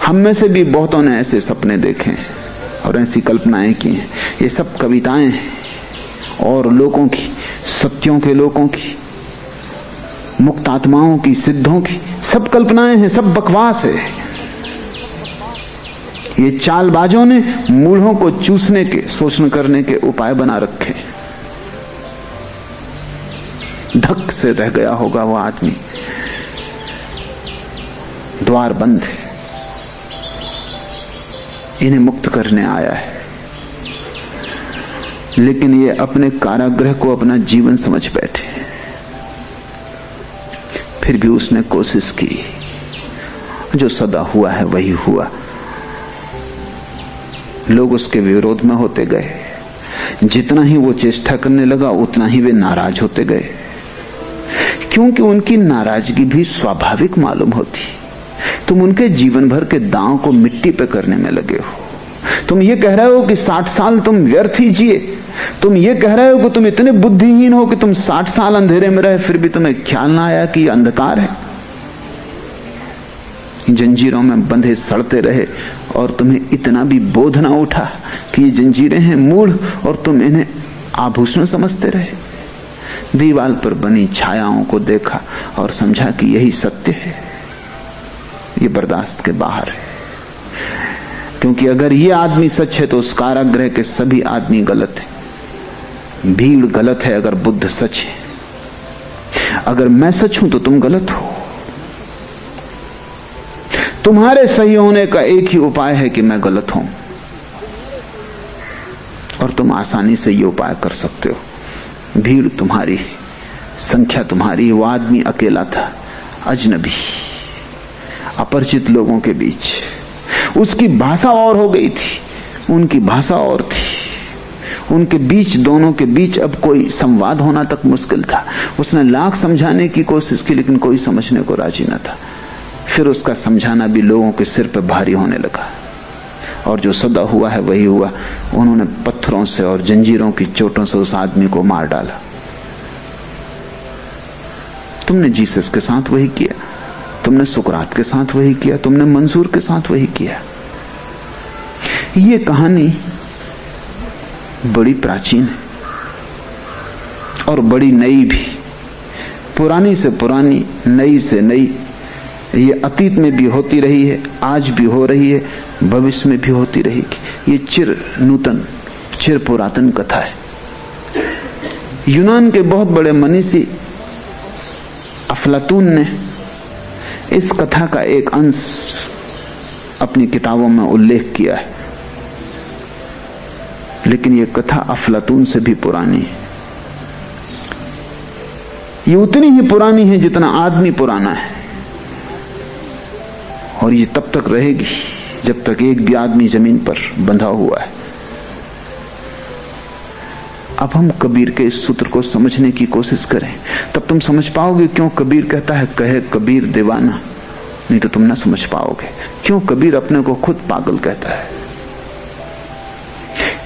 हम में से भी बहुतों ने ऐसे सपने देखे और ऐसी कल्पनाएं की हैं। ये सब कविताएं हैं और लोगों की, सत्यों के लोगों की, मुक्त आत्माओं की, सिद्धों की, सब कल्पनाएं हैं, सब बकवास है। ये चालबाजों ने मूढ़ों को चूसने के, शोषण करने के उपाय बना रखे। धक से रह गया होगा वो आदमी, द्वार बंद है, इन्हें मुक्त करने आया है। लेकिन ये अपने कारागृह को अपना जीवन समझ बैठे। फिर भी उसने कोशिश की, जो सदा हुआ है वही हुआ। लोग उसके विरोध में होते गए। जितना ही वो चेष्टा करने लगा उतना ही वे नाराज होते गए, क्योंकि उनकी नाराजगी भी स्वाभाविक मालूम होती। तुम उनके जीवन भर के दांव को मिट्टी पे करने में लगे हो। तुम ये कह रहे हो कि 60 साल तुम व्यर्थ ही जिए। तुम ये कह रहे हो कि तुम इतने बुद्धिहीन हो कि तुम 60 साल अंधेरे में रहे, फिर भी तुम्हें ख्याल ना आया कि अंधकार है। जंजीरों में बंधे सड़ते रहे और तुम्हें इतना भी बोध ना उठा कि ये जंजीरें हैं मूढ़ और तुम इन्हें आभूषण समझते रहे। दीवार पर बनी छायाओं को देखा और समझा कि यही सत्य है। ये बर्दाश्त के बाहर है, क्योंकि अगर ये आदमी सच है तो उस कारागृह के सभी आदमी गलत है। भीड़ गलत है अगर बुद्ध सच है। अगर मैं सच हूं तो तुम गलत हो। तुम्हारे सही होने का एक ही उपाय है कि मैं गलत हूं, और तुम आसानी से ये उपाय कर सकते हो। भीड़ तुम्हारी, संख्या तुम्हारी। वो आदमी अकेला था, अजनबी, अपरिचित लोगों के बीच। उसकी भाषा और हो गई थी, उनकी भाषा और थी। उनके बीच, दोनों के बीच अब कोई संवाद होना तक मुश्किल था। उसने लाख समझाने की कोशिश की, लेकिन कोई समझने को राजी न था। फिर उसका समझाना भी लोगों के सिर पर भारी होने लगा, और जो सदा हुआ है वही हुआ। उन्होंने पत्थरों से और जंजीरों की चोटों से उस आदमी को मार डाला। तुमने जीसस के साथ वही किया, तुमने सुकरात के साथ वही किया, तुमने मंसूर के साथ वही किया। ये कहानी बड़ी प्राचीन है और बड़ी नई भी, पुरानी से पुरानी, नई से नई। ये अतीत में भी होती रही है, आज भी हो रही है, भविष्य में भी होती रहेगी। ये चिर नूतन, चिर पुरातन कथा है। यूनान के बहुत बड़े मनीषी अफलातून ने इस कथा का एक अंश अपनी किताबों में उल्लेख किया है, लेकिन यह कथा अफलातून से भी पुरानी है। ये उतनी ही पुरानी है जितना आदमी पुराना है, और ये तब तक रहेगी जब तक एक भी आदमी जमीन पर बंधा हुआ है। अब हम कबीर के इस सूत्र को समझने की कोशिश करें, तब तुम समझ पाओगे क्यों कबीर कहता है कहे कबीर दीवाना। नहीं तो तुम ना समझ पाओगे क्यों कबीर अपने को खुद पागल कहता है।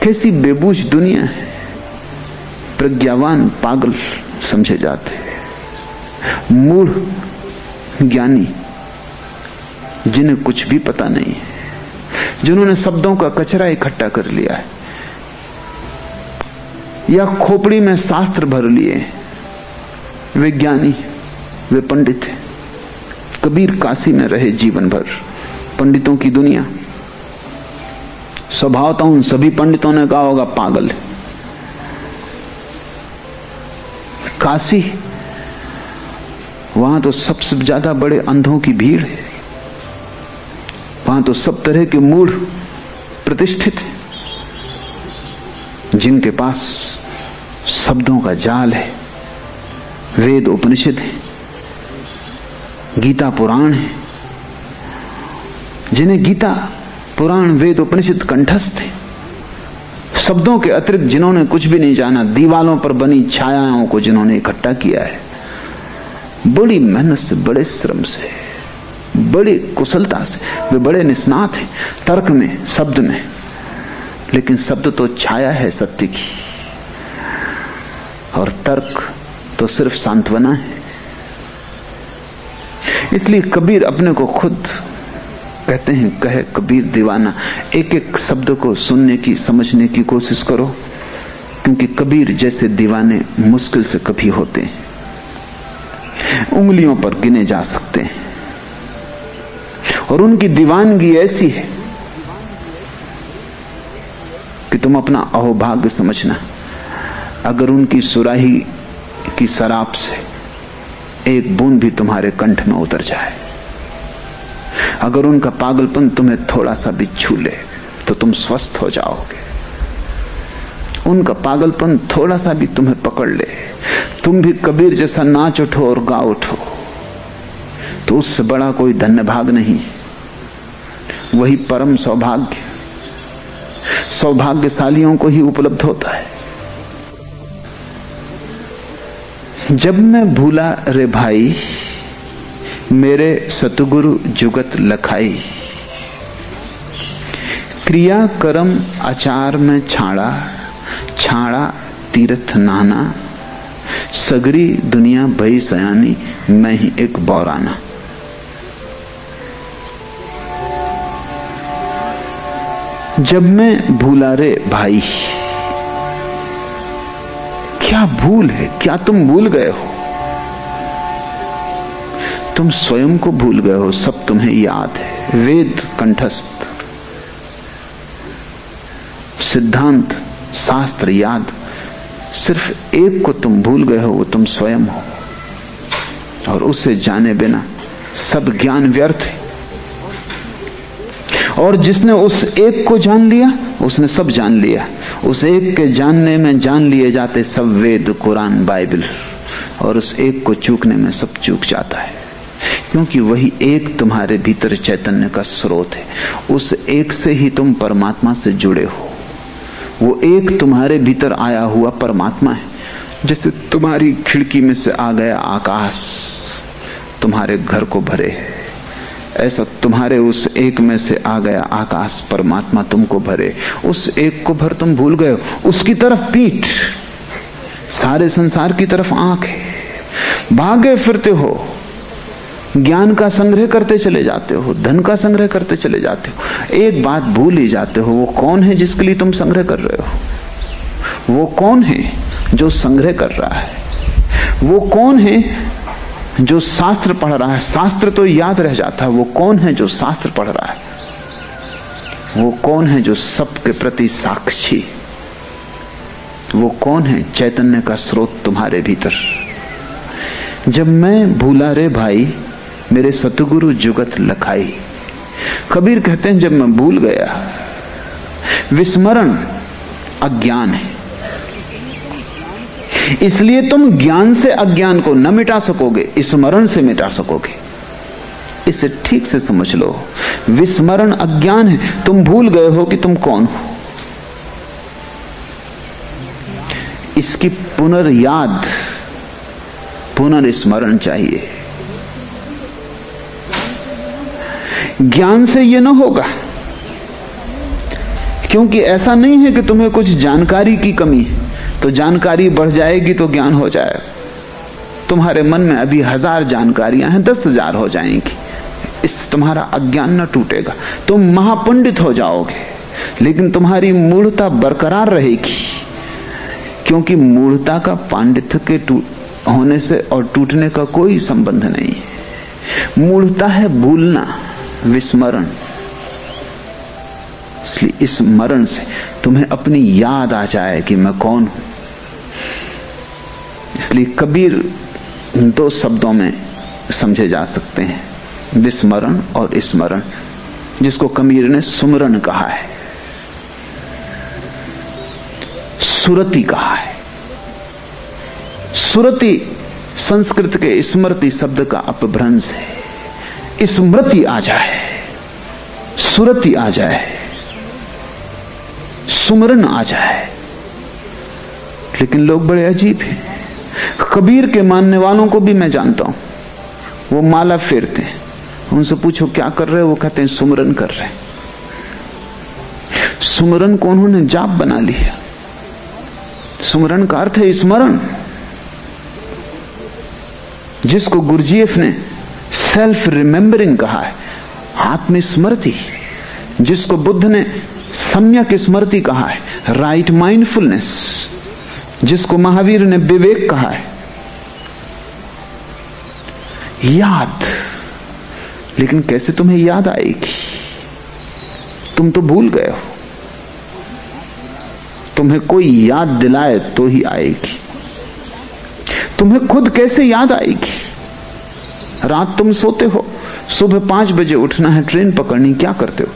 कैसी बेबूझ दुनिया है, प्रज्ञावान पागल समझे जाते हैं, मूढ़ ज्ञानी जिन्हें कुछ भी पता नहीं है, जिन्होंने शब्दों का कचरा इकट्ठा कर लिया है या खोपड़ी में शास्त्र भर लिए, वे ज्ञानी, वे पंडित हैं। कबीर काशी में रहे जीवन भर, पंडितों की दुनिया। स्वभावतः उन सभी पंडितों ने कहा होगा पागल है। काशी, वहां तो सबसे ज्यादा बड़े अंधों की भीड़ है, वहां तो सब तरह के मूढ़ प्रतिष्ठित हैं, जिनके पास शब्दों का जाल है, वेद उपनिषद है, गीता पुराण है, जिन्हें गीता पुराण वेद उपनिषद कंठस्थ है। शब्दों के अतिरिक्त जिन्होंने कुछ भी नहीं जाना, दीवालों पर बनी छायाओं को जिन्होंने इकट्ठा किया है, बड़ी मेहनत से, बड़े श्रम से, बड़ी कुशलता से, वे बड़े निष्णात हैं तर्क में, शब्द में। लेकिन शब्द तो छाया है सत्य की, और तर्क तो सिर्फ सांत्वना है। इसलिए कबीर अपने को खुद कहते हैं कहे कबीर दीवाना। एक एक शब्द को सुनने की, समझने की कोशिश करो, क्योंकि कबीर जैसे दीवाने मुश्किल से कभी होते हैं, उंगलियों पर गिने जा सकते हैं। और उनकी दीवानगी ऐसी है कि तुम अपना अहोभाग्य समझना अगर उनकी सुराही की शराब से एक बूंद भी तुम्हारे कंठ में उतर जाए, अगर उनका पागलपन तुम्हें थोड़ा सा भी छू ले तो तुम स्वस्थ हो जाओगे। उनका पागलपन थोड़ा सा भी तुम्हें पकड़ ले, तुम भी कबीर जैसा नाच उठो और गा उठो, तो उससे बड़ा कोई धन्य भाग नहीं। वही परम सौभाग्य सौभाग्यशालियों को ही उपलब्ध होता है। जब मैं भूला रे भाई, मेरे सतगुरु जुगत लखाई, क्रिया कर्म आचार में छाड़ा, छाड़ा तीर्थ नाना, सगरी दुनिया भई सयानी, मैं ही एक बौराना। जब मैं भूला रे भाई, क्या भूल है, क्या तुम भूल गए हो? तुम स्वयं को भूल गए हो, सब तुम्हें याद है, वेद कंठस्थ, सिद्धांत शास्त्र याद, सिर्फ एक को तुम भूल गए हो, वो तुम स्वयं हो। और उसे जाने बिना सब ज्ञान व्यर्थ है। और जिसने उस एक को जान लिया, उसने सब जान लिया। उस एक के जानने में जान लिए जाते सब वेद, कुरान, बाइबल, और उस एक को चूकने में सब चूक जाता है, क्योंकि वही एक तुम्हारे भीतर चैतन्य का स्रोत है। उस एक से ही तुम परमात्मा से जुड़े हो। वो वो एक तुम्हारे भीतर आया हुआ परमात्मा है। जैसे तुम्हारी खिड़की में से आ गया आकाश तुम्हारे घर को भरे, ऐसा तुम्हारे उस एक में से आ गया आकाश परमात्मा तुमको भरे। उस एक को भर तुम भूल गए हो। उसकी तरफ पीठ, सारे संसार की तरफ आंख है, भागे फिरते हो, ज्ञान का संग्रह करते चले जाते हो, धन का संग्रह करते चले जाते हो। एक बात भूल ही जाते हो, वो कौन है जिसके लिए तुम संग्रह कर रहे हो? वो कौन है जो संग्रह कर रहा है? वो कौन है जो शास्त्र पढ़ रहा है? शास्त्र तो याद रह जाता है, वो कौन है जो शास्त्र पढ़ रहा है? वो कौन है जो सबके प्रति साक्षी? वो कौन है चैतन्य का स्रोत तुम्हारे भीतर? जब मैं भूला रे भाई मेरे सतगुरु जुगत लखाई। कबीर कहते हैं जब मैं भूल गया। विस्मरण अज्ञान है, इसलिए तुम ज्ञान से अज्ञान को न मिटा सकोगे, स्मरण से मिटा सकोगे। इसे ठीक से समझ लो। विस्मरण अज्ञान है, तुम भूल गए हो कि तुम कौन हो। इसकी पुनर्याद, पुनर्स्मरण चाहिए। ज्ञान से यह न होगा, क्योंकि ऐसा नहीं है कि तुम्हें कुछ जानकारी की कमी है तो जानकारी बढ़ जाएगी तो ज्ञान हो जाएगा। तुम्हारे मन में अभी 1000 जानकारियां हैं, 10,000 हो जाएंगी, इस तुम्हारा अज्ञान न टूटेगा। तुम महापंडित हो जाओगे, लेकिन तुम्हारी मूढ़ता बरकरार रहेगी, क्योंकि मूढ़ता का पांडित्य के होने से और टूटने का कोई संबंध नहीं है। मूढ़ता है भूलना, विस्मरण। इसलिए इस स्मरण से तुम्हें अपनी याद आ जाए कि मैं कौन हूं। इसलिए कबीर 2 शब्दों में समझे जा सकते हैं, विस्मरण और स्मरण, जिसको कबीर ने सुमरण कहा है, सुरति कहा है। सुरति संस्कृत के स्मृति शब्द का अपभ्रंश है। स्मृति आ जाए, सुरति आ जाए, सुमरन आ जाए। लेकिन लोग बड़े अजीब हैं। कबीर के मानने वालों को भी मैं जानता हूं, वो माला फेरते हैं, उनसे पूछो क्या कर रहे हो, वो कहते हैं सुमरन कर रहे हैं। सुमरन को उन्होंने जाप बना लिया। सुमरन का अर्थ है स्मरण, जिसको गुरजीएफ ने सेल्फ रिमेंबरिंग कहा है, आत्मस्मृति, जिसको बुद्ध ने सम्यक स्मृति कहा है, राइट माइंडफुलनेस, जिसको महावीर ने विवेक कहा है, याद। लेकिन कैसे तुम्हें याद आएगी? तुम तो भूल गए हो। तुम्हें कोई याद दिलाए तो ही आएगी। तुम्हें खुद कैसे याद आएगी? रात तुम सोते हो, सुबह 5 बजे उठना है, ट्रेन पकड़नी, क्या करते हो?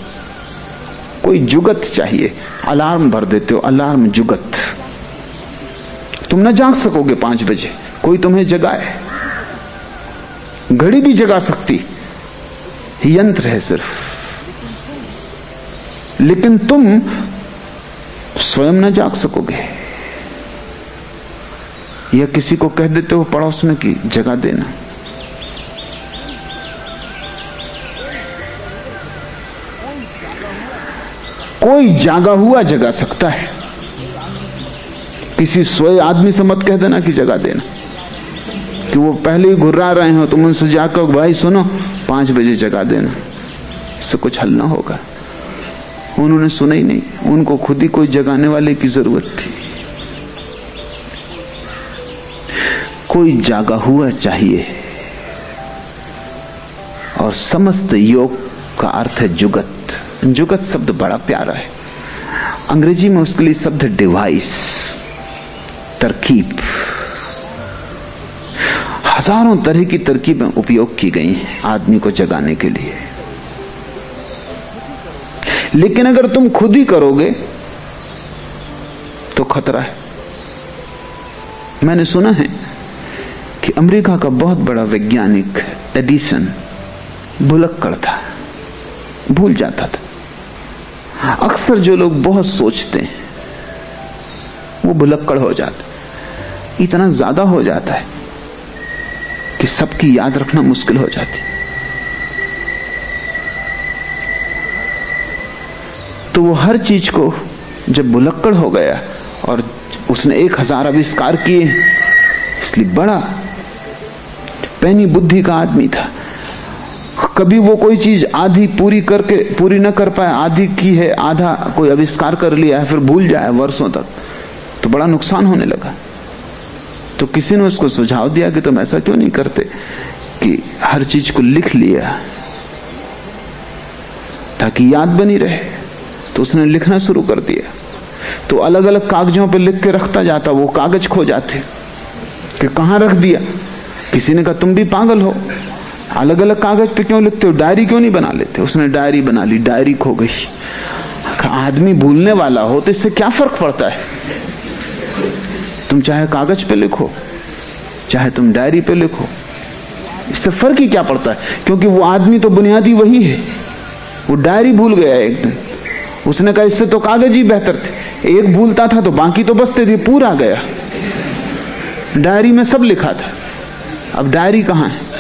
कोई जुगत चाहिए, अलार्म भर देते हो, अलार्म जुगत। तुम न जाग सकोगे 5 बजे, कोई तुम्हें जगाए। घड़ी भी जगा सकती, यंत्र है सिर्फ, लेकिन तुम स्वयं न जाग सकोगे। या किसी को कह देते हो पड़ोस में कि जगा देना। कोई जागा हुआ जगा सकता है, किसी सोए आदमी से मत कह देना कि जगा देना, कि वो पहले ही घुर्रा रहे हो, तुम उनसे जाकर भाई सुनो 5 बजे जगा देना, इससे कुछ हल ना होगा। उन्होंने सुना ही नहीं, उनको खुद ही कोई जगाने वाले की जरूरत थी। कोई जागा हुआ चाहिए। और समस्त योग का अर्थ है जुगत। जुगत शब्द बड़ा प्यारा है, अंग्रेजी में उसके लिए शब्द डिवाइस, तरकीब। हजारों तरह की तरकीबें उपयोग की गई हैं आदमी को जगाने के लिए। लेकिन अगर तुम खुद ही करोगे तो खतरा है। मैंने सुना है कि अमेरिका का बहुत बड़ा वैज्ञानिक एडिसन भुलक्कड़ था, भूल जाता था। अक्सर जो लोग बहुत सोचते हैं वो भुलक्कड़ हो जाता, इतना ज्यादा हो जाता है कि सबकी याद रखना मुश्किल हो जाती। तो वो हर चीज को जब भुलक्कड़ हो गया और उसने 1000 आविष्कार किए, इसलिए बड़ा पैनी बुद्धि का आदमी था। कभी वो कोई चीज आधी पूरी न कर पाए, आधी की है, आधा कोई आविष्कार कर लिया है, फिर भूल जाए वर्षों तक, तो बड़ा नुकसान होने लगा। तो किसी ने उसको सुझाव दिया कि तुम ऐसा क्यों नहीं करते कि हर चीज को लिख लिया ताकि याद बनी रहे। तो उसने लिखना शुरू कर दिया। तो अलग अलग कागजों पर लिख के रखता जाता, वो कागज खो जाते कि कहां रख दिया। किसी ने कहा तुम भी पागल हो, अलग अलग कागज पे क्यों लिखते हो, डायरी क्यों नहीं बना लेते। उसने डायरी बना ली, डायरी खो गई। आदमी भूलने वाला हो तो इससे क्या फर्क पड़ता है, तुम चाहे कागज पे लिखो चाहे तुम डायरी पे लिखो, इससे फर्क ही क्या पड़ता है। क्योंकि वो आदमी तो बुनियादी वही है। वो डायरी भूल गया एक दिन, उसने कहा इससे तो कागज ही बेहतर थे, एक भूलता था तो बाकी तो बचते थे, पूरा गया। डायरी में सब लिखा था, अब डायरी कहां है।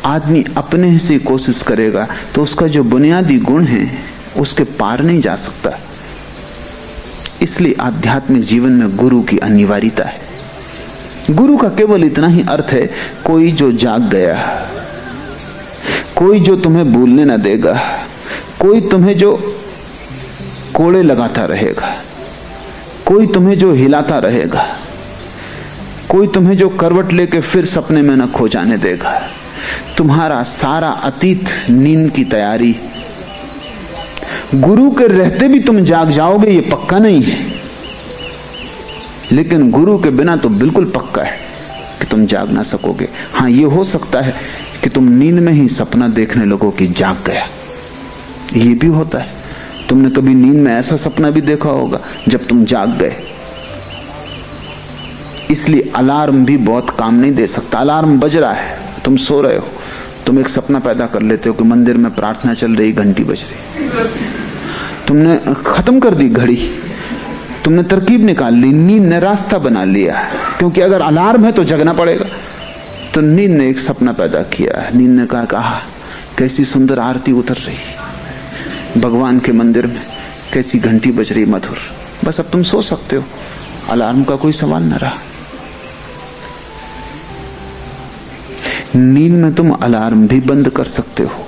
आदमी अपने से कोशिश करेगा तो उसका जो बुनियादी गुण है उसके पार नहीं जा सकता। इसलिए आध्यात्मिक जीवन में गुरु की अनिवार्यता है। गुरु का केवल इतना ही अर्थ है, कोई जो जाग गया, कोई जो तुम्हें भूलने न देगा, कोई तुम्हें जो कोड़े लगाता रहेगा, कोई तुम्हें जो हिलाता रहेगा, कोई तुम्हें जो करवट लेके फिर सपने में न खो जाने देगा। तुम्हारा सारा अतीत नींद की तैयारी। गुरु के रहते भी तुम जाग जाओगे ये पक्का नहीं है, लेकिन गुरु के बिना तो बिल्कुल पक्का है कि तुम जाग ना सकोगे। हां, ये हो सकता है कि तुम नींद में ही सपना देखने लगो कि जाग गया, ये भी होता है। तुमने कभी नींद में ऐसा सपना भी देखा होगा जब तुम जाग गए। इसलिए अलार्म भी बहुत काम नहीं दे सकता। अलार्म बज रहा है, तुम सो रहे हो, तुम एक सपना पैदा कर लेते हो कि मंदिर में प्रार्थना चल रही, घंटी बज रही, तुमने खत्म कर दी घड़ी, तुमने तरकीब निकाल ली, नींद ने रास्ता बना लिया। क्योंकि अगर अलार्म है तो जगना पड़ेगा। तो नींद ने एक सपना पैदा किया, नींद ने कहा कैसी सुंदर आरती उतर रही भगवान के मंदिर में, कैसी घंटी बज रही मधुर। बस अब तुम सो सकते हो, अलार्म का कोई सवाल न रहा। नींद में तुम अलार्म भी बंद कर सकते हो,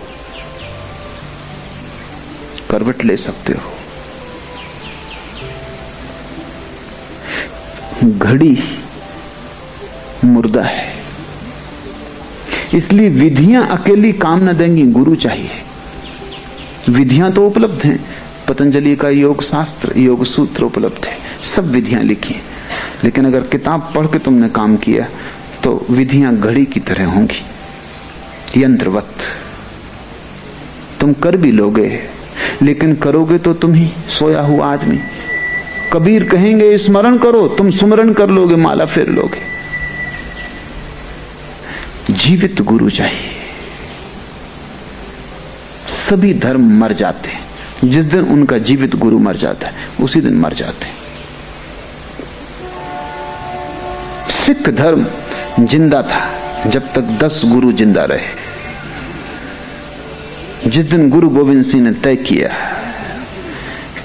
करवट ले सकते हो। घड़ी मुर्दा है, इसलिए विधियां अकेली काम न देंगी, गुरु चाहिए। विधियां तो उपलब्ध हैं, पतंजलि का योग शास्त्र, योग सूत्र उपलब्ध है, सब विधियां लिखी, लेकिन अगर किताब पढ़ के तुमने काम किया तो विधियां घड़ी की तरह होंगी, यंत्रवत। तुम कर भी लोगे, लेकिन करोगे तो तुम ही सोया हुआ आदमी। कबीर कहेंगे स्मरण करो, तुम सुमरण कर लोगे, माला फेर लोगे। जीवित गुरु चाहिए। सभी धर्म मर जाते हैं, जिस दिन उनका जीवित गुरु मर जाता है उसी दिन मर जाते हैं। सिख धर्म जिंदा था जब तक 10 गुरु जिंदा रहे। जिस दिन गुरु गोविंद सिंह ने तय किया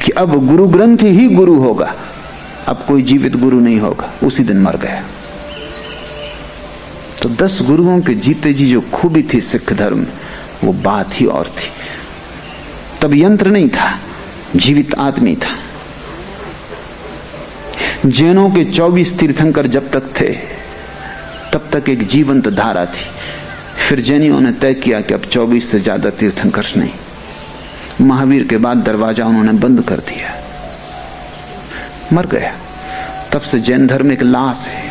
कि अब गुरु ग्रंथ ही गुरु होगा, अब कोई जीवित गुरु नहीं होगा, उसी दिन मर गया। तो 10 गुरुओं के जीते जी जो खूबी थी सिख धर्म, वो बात ही और थी। तब यंत्र नहीं था, जीवित आदमी था। जैनों के 24 तीर्थंकर जब तक थे तब तक एक जीवंत धारा थी। फिर जैनियों ने तय किया कि अब 24 से ज्यादा तीर्थंकर नहीं। महावीर के बाद दरवाजा उन्होंने बंद कर दिया, मर गया। तब से जैन धर्म एक लाश है।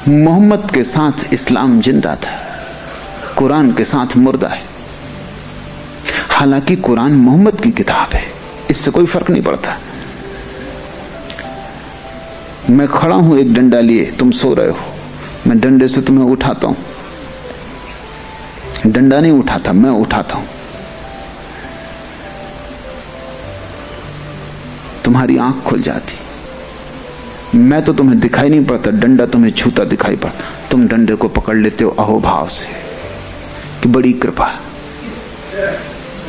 मोहम्मद के साथ इस्लाम जिंदा था, कुरान के साथ मुर्दा है। हालांकि कुरान मोहम्मद की किताब है, इससे कोई फर्क नहीं पड़ता। मैं खड़ा हूं एक डंडा लिए, तुम सो रहे हो, मैं डंडे से तुम्हें उठाता हूं। डंडा नहीं उठाता, मैं उठाता हूं। तुम्हारी आंख खुल जाती। मैं तो तुम्हें दिखाई नहीं पड़ता, डंडा तुम्हें छूता दिखाई पड़ता, तुम डंडे को पकड़ लेते हो अहोभाव से कि बड़ी कृपा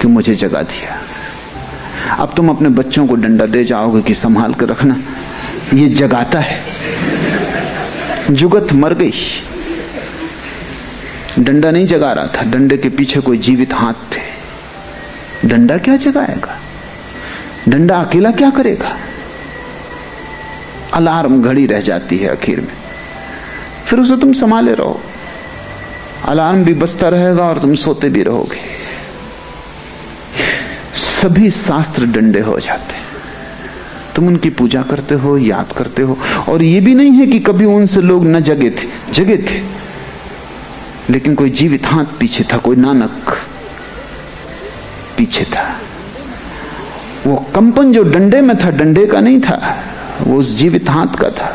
कि मुझे जगा दिया। अब तुम अपने बच्चों को डंडा दे जाओगे कि संभाल कर रखना, ये जगाता है। जुगत मर गई, डंडा नहीं जगा रहा था, डंडे के पीछे कोई जीवित हाथ थे। डंडा क्या जगाएगा, डंडा अकेला क्या करेगा। अलार्म घड़ी रह जाती है आखिर में, फिर उसे तुम संभाले रहो। अलार्म भी बजता रहेगा और तुम सोते भी रहोगे। सभी शास्त्र डंडे हो जाते हैं, तुम उनकी पूजा करते हो, याद करते हो। और ये भी नहीं है कि कभी उनसे लोग न जगे थे, जगे थे, लेकिन कोई जीवित हाथ पीछे था, कोई नानक पीछे था। वो कंपन जो डंडे में था, डंडे का नहीं था, वो उस जीवित हाथ का था।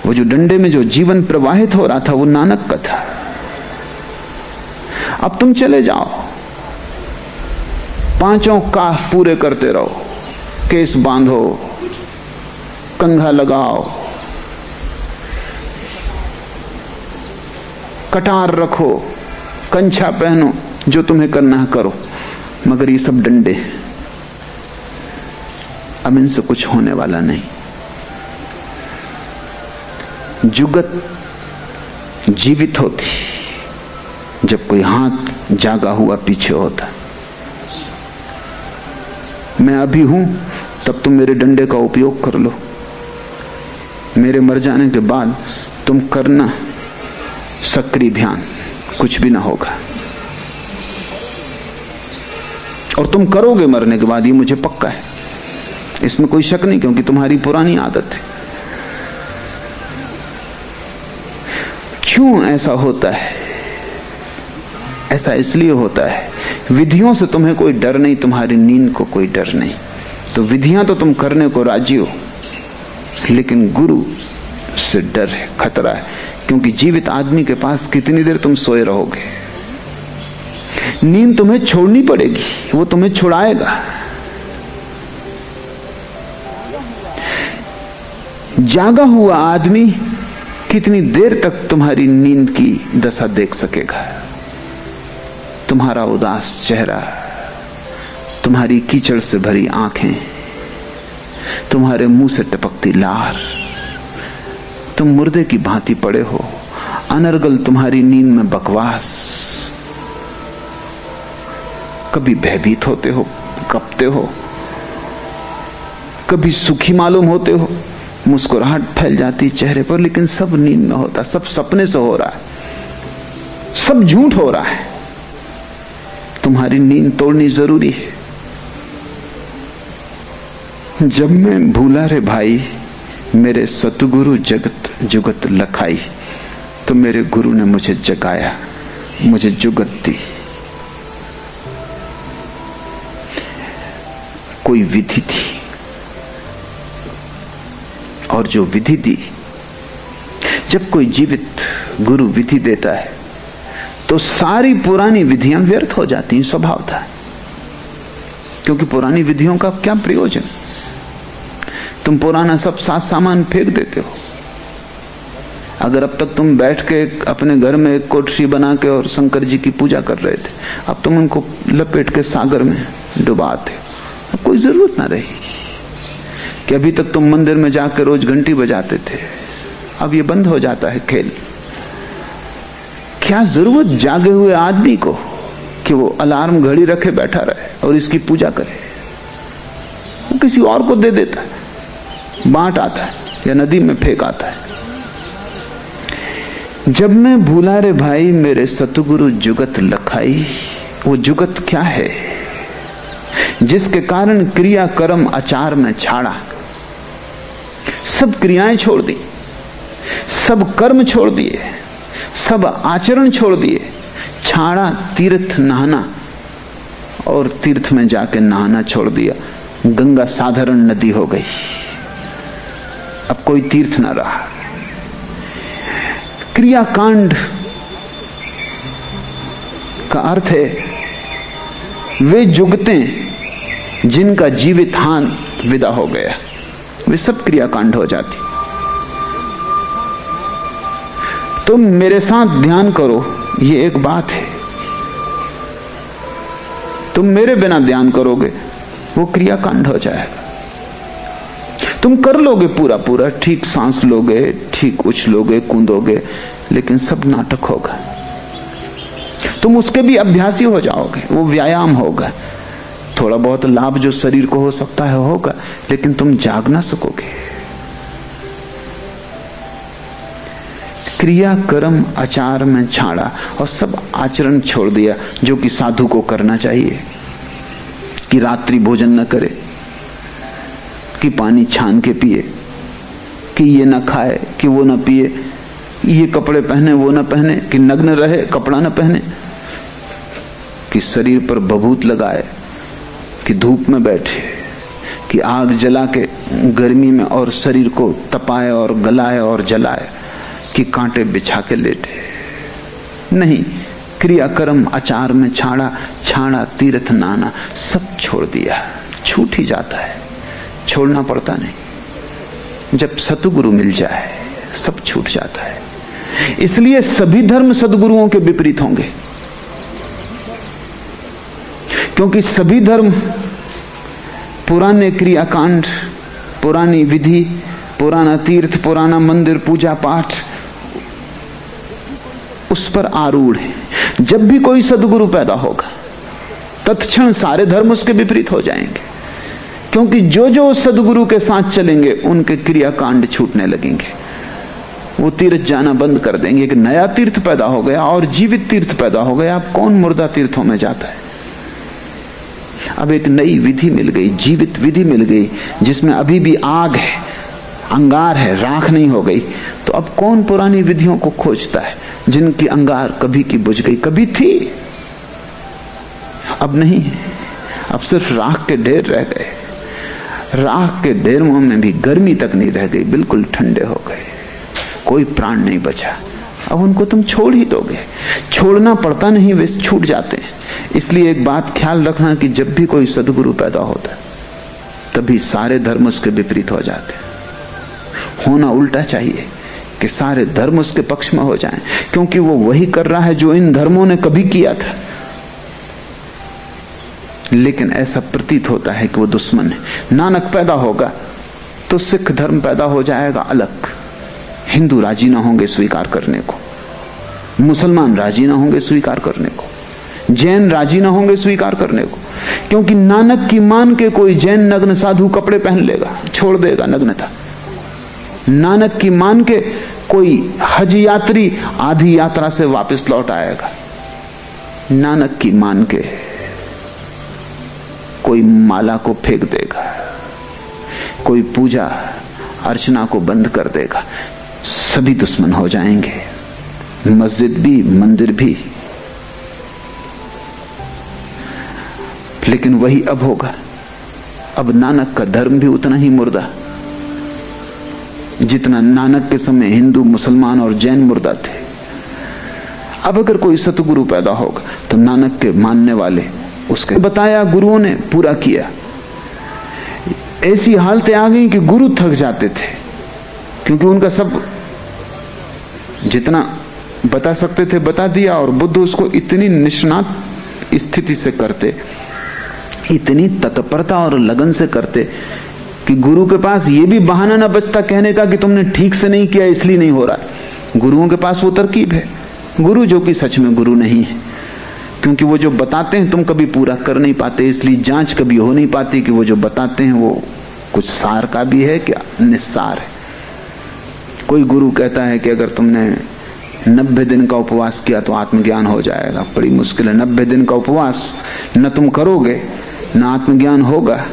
वो जो डंडे में जो जीवन प्रवाहित हो रहा था, वो नानक का था। अब तुम चले जाओ, पांचों काह पूरे करते रहो, केस बांधो, कंघा लगाओ, कटार रखो, कंछा पहनो, जो तुम्हें करना है करो, मगर ये सब डंडे, अब इनसे कुछ होने वाला नहीं। जुगत जीवित होती जब कोई हाथ जागा हुआ पीछे होता। मैं अभी हूं, तब तुम मेरे डंडे का उपयोग कर लो। मेरे मर जाने के बाद तुम करना सक्रिय ध्यान, कुछ भी ना होगा। और तुम करोगे मरने के बाद, ये मुझे पक्का है, इसमें कोई शक नहीं, क्योंकि तुम्हारी पुरानी आदत है। क्यों ऐसा होता है? ऐसा इसलिए होता है, विधियों से तुम्हें कोई डर नहीं, तुम्हारी नींद को कोई डर नहीं, तो विधियां तो तुम करने को राजी हो, लेकिन गुरु से डर है, खतरा है। क्योंकि जीवित आदमी के पास कितनी देर तुम सोए रहोगे? नींद तुम्हें छोड़नी पड़ेगी, वो तुम्हें छुड़ाएगा। जागा हुआ आदमी कितनी देर तक तुम्हारी नींद की दशा देख सकेगा? तुम्हारा उदास चेहरा, तुम्हारी कीचड़ से भरी आंखें, तुम्हारे मुंह से टपकती लार, तुम मुर्दे की भांति पड़े हो, अनर्गल तुम्हारी नींद में बकवास। कभी भयभीत होते हो, कपते हो, कभी सुखी मालूम होते हो, मुस्कुराहट फैल जाती चेहरे पर, लेकिन सब नींद में होता, सब सपने से हो रहा है, सब झूठ हो रहा है। तुम्हारी नींद तोड़नी जरूरी है। जब मैं भूला रे भाई मेरे सतगुरु जगत जुगत लखाई, तो मेरे गुरु ने मुझे जगाया, मुझे जुगत दी। कोई विधि थी, और जो विधि दी, जब कोई जीवित गुरु विधि देता है तो सारी पुरानी विधियां व्यर्थ हो जाती हैं, स्वभाव था। क्योंकि पुरानी विधियों का क्या प्रयोजन? तुम पुराना सब साथ सामान फेंक देते हो। अगर अब तक तुम बैठ के अपने घर में एक कोठरी बना के और शंकर जी की पूजा कर रहे थे, अब तुम उनको लपेट के सागर में डुबाते, अब कोई जरूरत ना रही। कि अभी तक तुम मंदिर में जाकर रोज घंटी बजाते थे, अब ये बंद हो जाता है खेल। क्या जरूरत जागे हुए आदमी को कि वो अलार्म घड़ी रखे बैठा रहे और इसकी पूजा करे? वो किसी और को दे देता है, बांट आता है या नदी में फेंक आता है। जब मैं भूला रे भाई मेरे सतगुरु जुगत लखाई, वो जुगत क्या है? जिसके कारण क्रिया कर्म आचार में छाड़ा, सब क्रियाएं छोड़ दी, सब कर्म छोड़ दिए, सब आचरण छोड़ दिए, छाड़ा तीर्थ नहाना, और तीर्थ में जाके नहाना छोड़ दिया। गंगा साधारण नदी हो गई, अब कोई तीर्थ ना रहा। क्रियाकांड का अर्थ है वे जुगतें जिनका जीवित विदा हो गया, वे सब क्रियाकांड हो जाती। तुम मेरे साथ ध्यान करो, ये एक बात है। तुम मेरे बिना ध्यान करोगे, वो क्रियाकांड हो जाएगा। तुम कर लोगे पूरा पूरा, ठीक सांस लोगे, ठीक उछलोगे, कूदोगे, लेकिन सब नाटक होगा। तुम उसके भी अभ्यासी हो जाओगे, वो व्यायाम होगा। थोड़ा बहुत लाभ जो शरीर को हो सकता है होगा, लेकिन तुम जाग ना सकोगे। क्रिया कर्म आचार में छाड़ा और सब आचरण छोड़ दिया जो कि साधु को करना चाहिए, कि रात्रि भोजन न करे, कि पानी छान के पिए, कि ये न खाए, कि वो न पिए, ये कपड़े पहने वो न पहने, कि नग्न रहे कपड़ा न पहने, कि शरीर पर भभूत लगाए, कि धूप में बैठे, कि आग जला के गर्मी में और शरीर को तपाए और गलाए और जलाए, कि कांटे बिछा के लेटे। नहीं, क्रिया कर्म आचार में छाड़ा, छाड़ा तीर्थ नाना, सब छोड़ दिया। छूट ही जाता है, छोड़ना पड़ता नहीं। जब सतगुरु मिल जाए सब छूट जाता है। इसलिए सभी धर्म सदगुरुओं के विपरीत होंगे, क्योंकि सभी धर्म पुराने क्रियाकांड, पुरानी विधि, पुराना तीर्थ, पुराना मंदिर, पूजा पाठ, उस पर आरूढ़ है। जब भी कोई सदगुरु पैदा होगा तत्क्षण सारे धर्म उसके विपरीत हो जाएंगे, क्योंकि जो जो सदगुरु के साथ चलेंगे उनके क्रियाकांड छूटने लगेंगे। वो तीर्थ जाना बंद कर देंगे। एक नया तीर्थ पैदा हो गया और जीवित तीर्थ पैदा हो गया। अब कौन मुर्दा तीर्थों में जाता है? अब एक नई विधि मिल गई, जीवित विधि मिल गई, जिसमें अभी भी आग है, अंगार है, राख नहीं हो गई। तो अब कौन पुरानी विधियों को खोजता है जिनकी अंगार कभी की बुझ गई? कभी थी, अब नहीं है। अब सिर्फ राख के ढेर रह गए। राख के ढेरों में भी गर्मी तक नहीं रह गई, बिल्कुल ठंडे हो गए, कोई प्राण नहीं बचा। अब उनको तुम छोड़ ही दोगे? छोड़ना पड़ता नहीं, वे छूट जाते हैं। इसलिए एक बात ख्याल रखना कि जब भी कोई सदगुरु पैदा होता है तभी सारे धर्म उसके विपरीत हो जाते हैं। होना उल्टा चाहिए कि सारे धर्म उसके पक्ष में हो जाएं, क्योंकि वो वही कर रहा है जो इन धर्मों ने कभी किया था। लेकिन ऐसा प्रतीत होता है कि वो दुश्मन है। नानक पैदा होगा तो सिख धर्म पैदा हो जाएगा अलग। हिंदू राजी ना होंगे स्वीकार करने को, मुसलमान राजी ना होंगे स्वीकार करने को, जैन राजी ना होंगे स्वीकार करने को, क्योंकि नानक की मान के कोई जैन नग्न साधु कपड़े पहन लेगा, छोड़ देगा नग्नता। नानक की मान के कोई हज यात्री आधी यात्रा से वापस लौट आएगा। नानक की मान के कोई माला को फेंक देगा, कोई पूजा अर्चना को बंद कर देगा। सभी दुश्मन हो जाएंगे, मस्जिद भी, मंदिर भी। लेकिन वही अब होगा। अब नानक का धर्म भी उतना ही मुर्दा जितना नानक के समय हिंदू, मुसलमान और जैन मुर्दा थे। अब अगर कोई सतगुरु पैदा होगा तो नानक के मानने वाले उसके बताया गुरुओं ने पूरा किया। ऐसी हालतें आ गई कि गुरु थक जाते थे, क्योंकि उनका सब जितना बता सकते थे बता दिया, और बुद्ध उसको इतनी निष्णात स्थिति से करते, इतनी तत्परता और लगन से करते कि गुरु के पास ये भी बहाना ना बचता कहने का कि तुमने ठीक से नहीं किया इसलिए नहीं हो रहा। गुरुओं के पास वो तरकीब है। गुरु जो कि सच में गुरु नहीं है, क्योंकि वो जो बताते हैं तुम कभी पूरा कर नहीं पाते, इसलिए जांच कभी हो नहीं पाती कि वो जो बताते हैं वो कुछ सार का भी है क्या निस्सार है। कोई गुरु कहता है कि अगर तुमने 90 दिन का उपवास किया तो आत्मज्ञान हो जाएगा। बड़ी मुश्किल है। 90 दिन का उपवास न तुम करोगे न आत्मज्ञान होगा,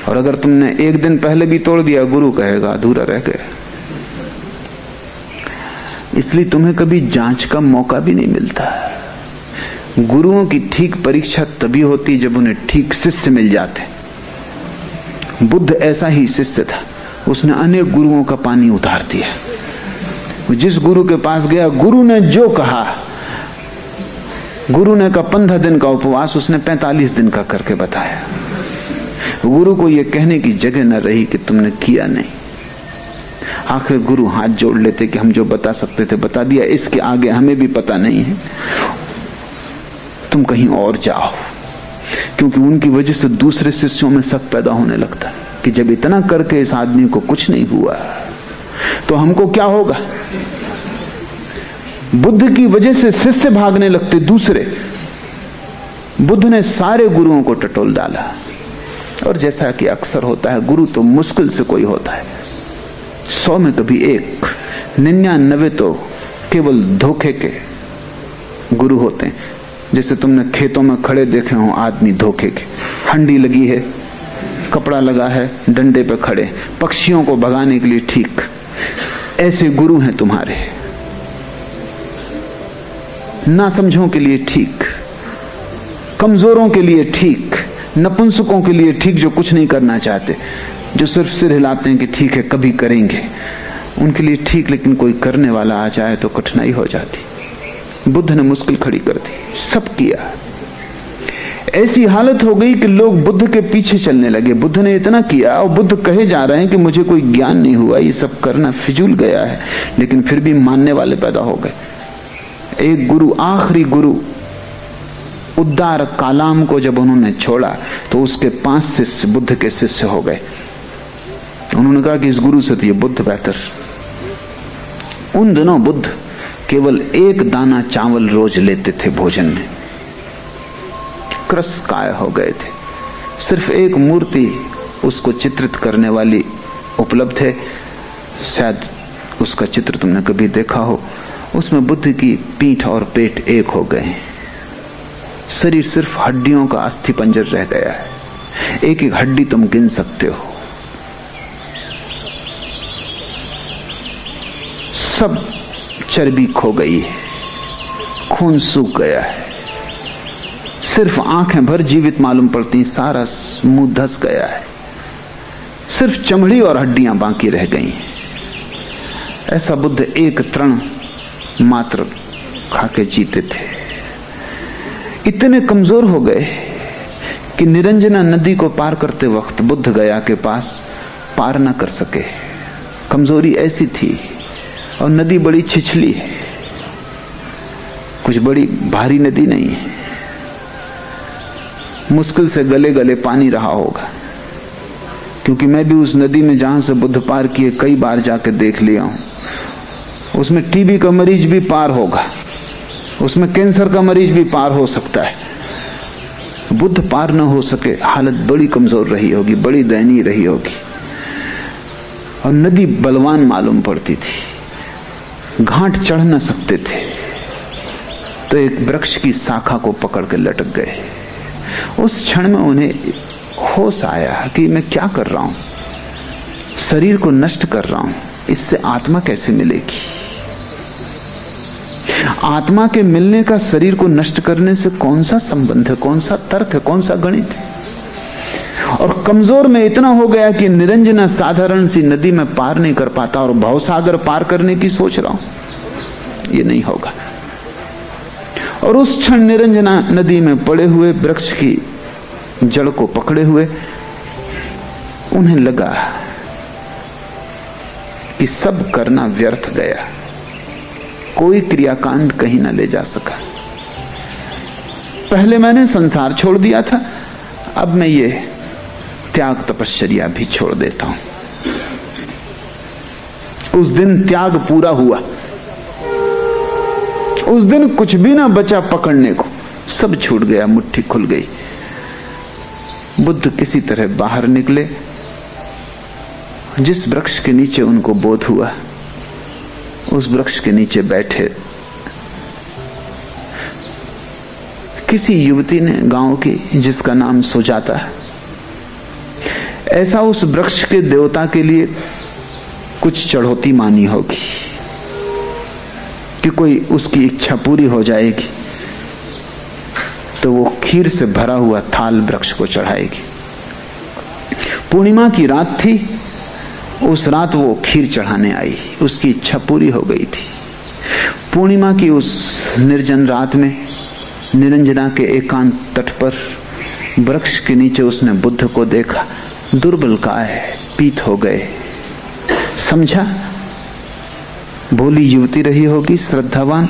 और अगर तुमने एक दिन पहले भी तोड़ दिया गुरु कहेगा अधूरा रह गया। इसलिए तुम्हें कभी जांच का मौका भी नहीं मिलता। गुरुओं की ठीक परीक्षा तभी होती जब उन्हें ठीक शिष्य मिल जाते। बुद्ध ऐसा ही शिष्य था, उसने अनेक गुरुओं का पानी उतार दिया। जिस गुरु के पास गया, गुरु ने जो कहा, गुरु ने कहा 15 दिन का उपवास, उसने 45 दिन का करके बताया। गुरु को यह कहने की जगह न रही कि तुमने किया नहीं। आखिर गुरु हाथ जोड़ लेते कि हम जो बता सकते थे बता दिया, इसके आगे हमें भी पता नहीं है, तुम कहीं और जाओ। क्योंकि उनकी वजह से दूसरे शिष्यों में शक पैदा होने लगता है कि जब इतना करके इस आदमी को कुछ नहीं हुआ तो हमको क्या होगा। बुद्ध की वजह से शिष्य भागने लगते दूसरे। बुद्ध ने सारे गुरुओं को टटोल डाला, और जैसा कि अक्सर होता है, गुरु तो मुश्किल से कोई होता है, 100 में कभी एक, 99 तो केवल धोखे के गुरु होते हैं। जैसे तुमने खेतों में खड़े देखे हो आदमी धोखे के, हंडी लगी है, कपड़ा लगा है, डंडे पे खड़े, पक्षियों को भगाने के लिए ठीक। ऐसे गुरु हैं तुम्हारे, ना समझों के लिए ठीक, कमजोरों के लिए ठीक, नपुंसकों के लिए ठीक, जो कुछ नहीं करना चाहते, जो सिर्फ सिर हिलाते हैं कि ठीक है कभी करेंगे, उनके लिए ठीक। लेकिन कोई करने वाला आ जाए तो कठिनाई हो जाती। बुद्ध ने मुश्किल खड़ी कर दी, सब किया। ऐसी हालत हो गई कि लोग बुद्ध के पीछे चलने लगे। बुद्ध ने इतना किया और बुद्ध कहे जा रहे हैं कि मुझे कोई ज्ञान नहीं हुआ, ये सब करना फिजूल गया है, लेकिन फिर भी मानने वाले पैदा हो गए। एक गुरु, आखिरी गुरु उद्दार कालाम को जब उन्होंने छोड़ा तो उसके 5 शिष्य बुद्ध के शिष्य हो गए। उन्होंने कहा कि इस गुरु से तो ये बुद्ध बेहतर। उन दिनों बुद्ध केवल 1 दाना चावल रोज लेते थे भोजन में, क्रस काय हो गए थे। सिर्फ एक मूर्ति उसको चित्रित करने वाली उपलब्ध है, शायद उसका चित्र तुमने कभी देखा हो। उसमें बुद्ध की पीठ और पेट एक हो गए हैं, शरीर सिर्फ हड्डियों का अस्थि पंजर रह गया है, एक एक हड्डी तुम गिन सकते हो। सब चर्बी खो गई है, खून सूख गया है, सिर्फ आंखें भर जीवित मालूम पड़ती, सारा मुंह धस गया है, सिर्फ चमड़ी और हड्डियां बाकी रह गई हैं। ऐसा बुद्ध एक तृण मात्र खाके जीते थे। इतने कमजोर हो गए कि निरंजना नदी को पार करते वक्त बुद्ध गया के पास पार न कर सके। कमजोरी ऐसी थी, और नदी बड़ी छिछली है, कुछ बड़ी भारी नदी नहीं है, मुश्किल से गले गले पानी रहा होगा। क्योंकि मैं भी उस नदी में जहां से बुद्ध पार किए कई बार जाकर देख लिया हूं, उसमें टीबी का मरीज भी पार होगा, उसमें कैंसर का मरीज भी पार हो सकता है। बुद्ध पार न हो सके, हालत बड़ी कमजोर रही होगी, बड़ी दयनीय रही होगी। और नदी बलवान मालूम पड़ती थी, घाट चढ़ न सकते थे, तो एक वृक्ष की शाखा को पकड़ के लटक गए। उस क्षण में उन्हें होश आया कि मैं क्या कर रहा हूं, शरीर को नष्ट कर रहा हूं, इससे आत्मा कैसे मिलेगी। आत्मा के मिलने का शरीर को नष्ट करने से कौन सा संबंध है, कौन सा तर्क है, कौन सा गणित है। और कमजोर में इतना हो गया कि निरंजना साधारण सी नदी में पार नहीं कर पाता, और भवसागर पार करने की सोच रहा हूं, ये नहीं होगा। और उस क्षण निरंजना नदी में पड़े हुए वृक्ष की जड़ को पकड़े हुए उन्हें लगा कि सब करना व्यर्थ गया, कोई क्रियाकांड कहीं न ले जा सका। पहले मैंने संसार छोड़ दिया था, अब मैं ये त्याग तपश्चर्या भी छोड़ देता हूं। उस दिन त्याग पूरा हुआ, उस दिन कुछ भी ना बचा पकड़ने को, सब छूट गया, मुट्ठी खुल गई। बुद्ध किसी तरह बाहर निकले। जिस वृक्ष के नीचे उनको बोध हुआ, उस वृक्ष के नीचे बैठे। किसी युवती ने, गांव की, जिसका नाम सुजाता है, ऐसा उस वृक्ष के देवता के लिए कुछ चढ़ौती मानी होगी कि कोई उसकी इच्छा पूरी हो जाएगी तो वो खीर से भरा हुआ थाल वृक्ष को चढ़ाएगी। पूर्णिमा की रात थी, उस रात वो खीर चढ़ाने आई, उसकी इच्छा पूरी हो गई थी। पूर्णिमा की उस निर्जन रात में निरंजना के एकांत तट पर वृक्ष के नीचे उसने बुद्ध को देखा, दुर्बल काय पीत हो गए। समझा, भोली युवती रही होगी, श्रद्धावान,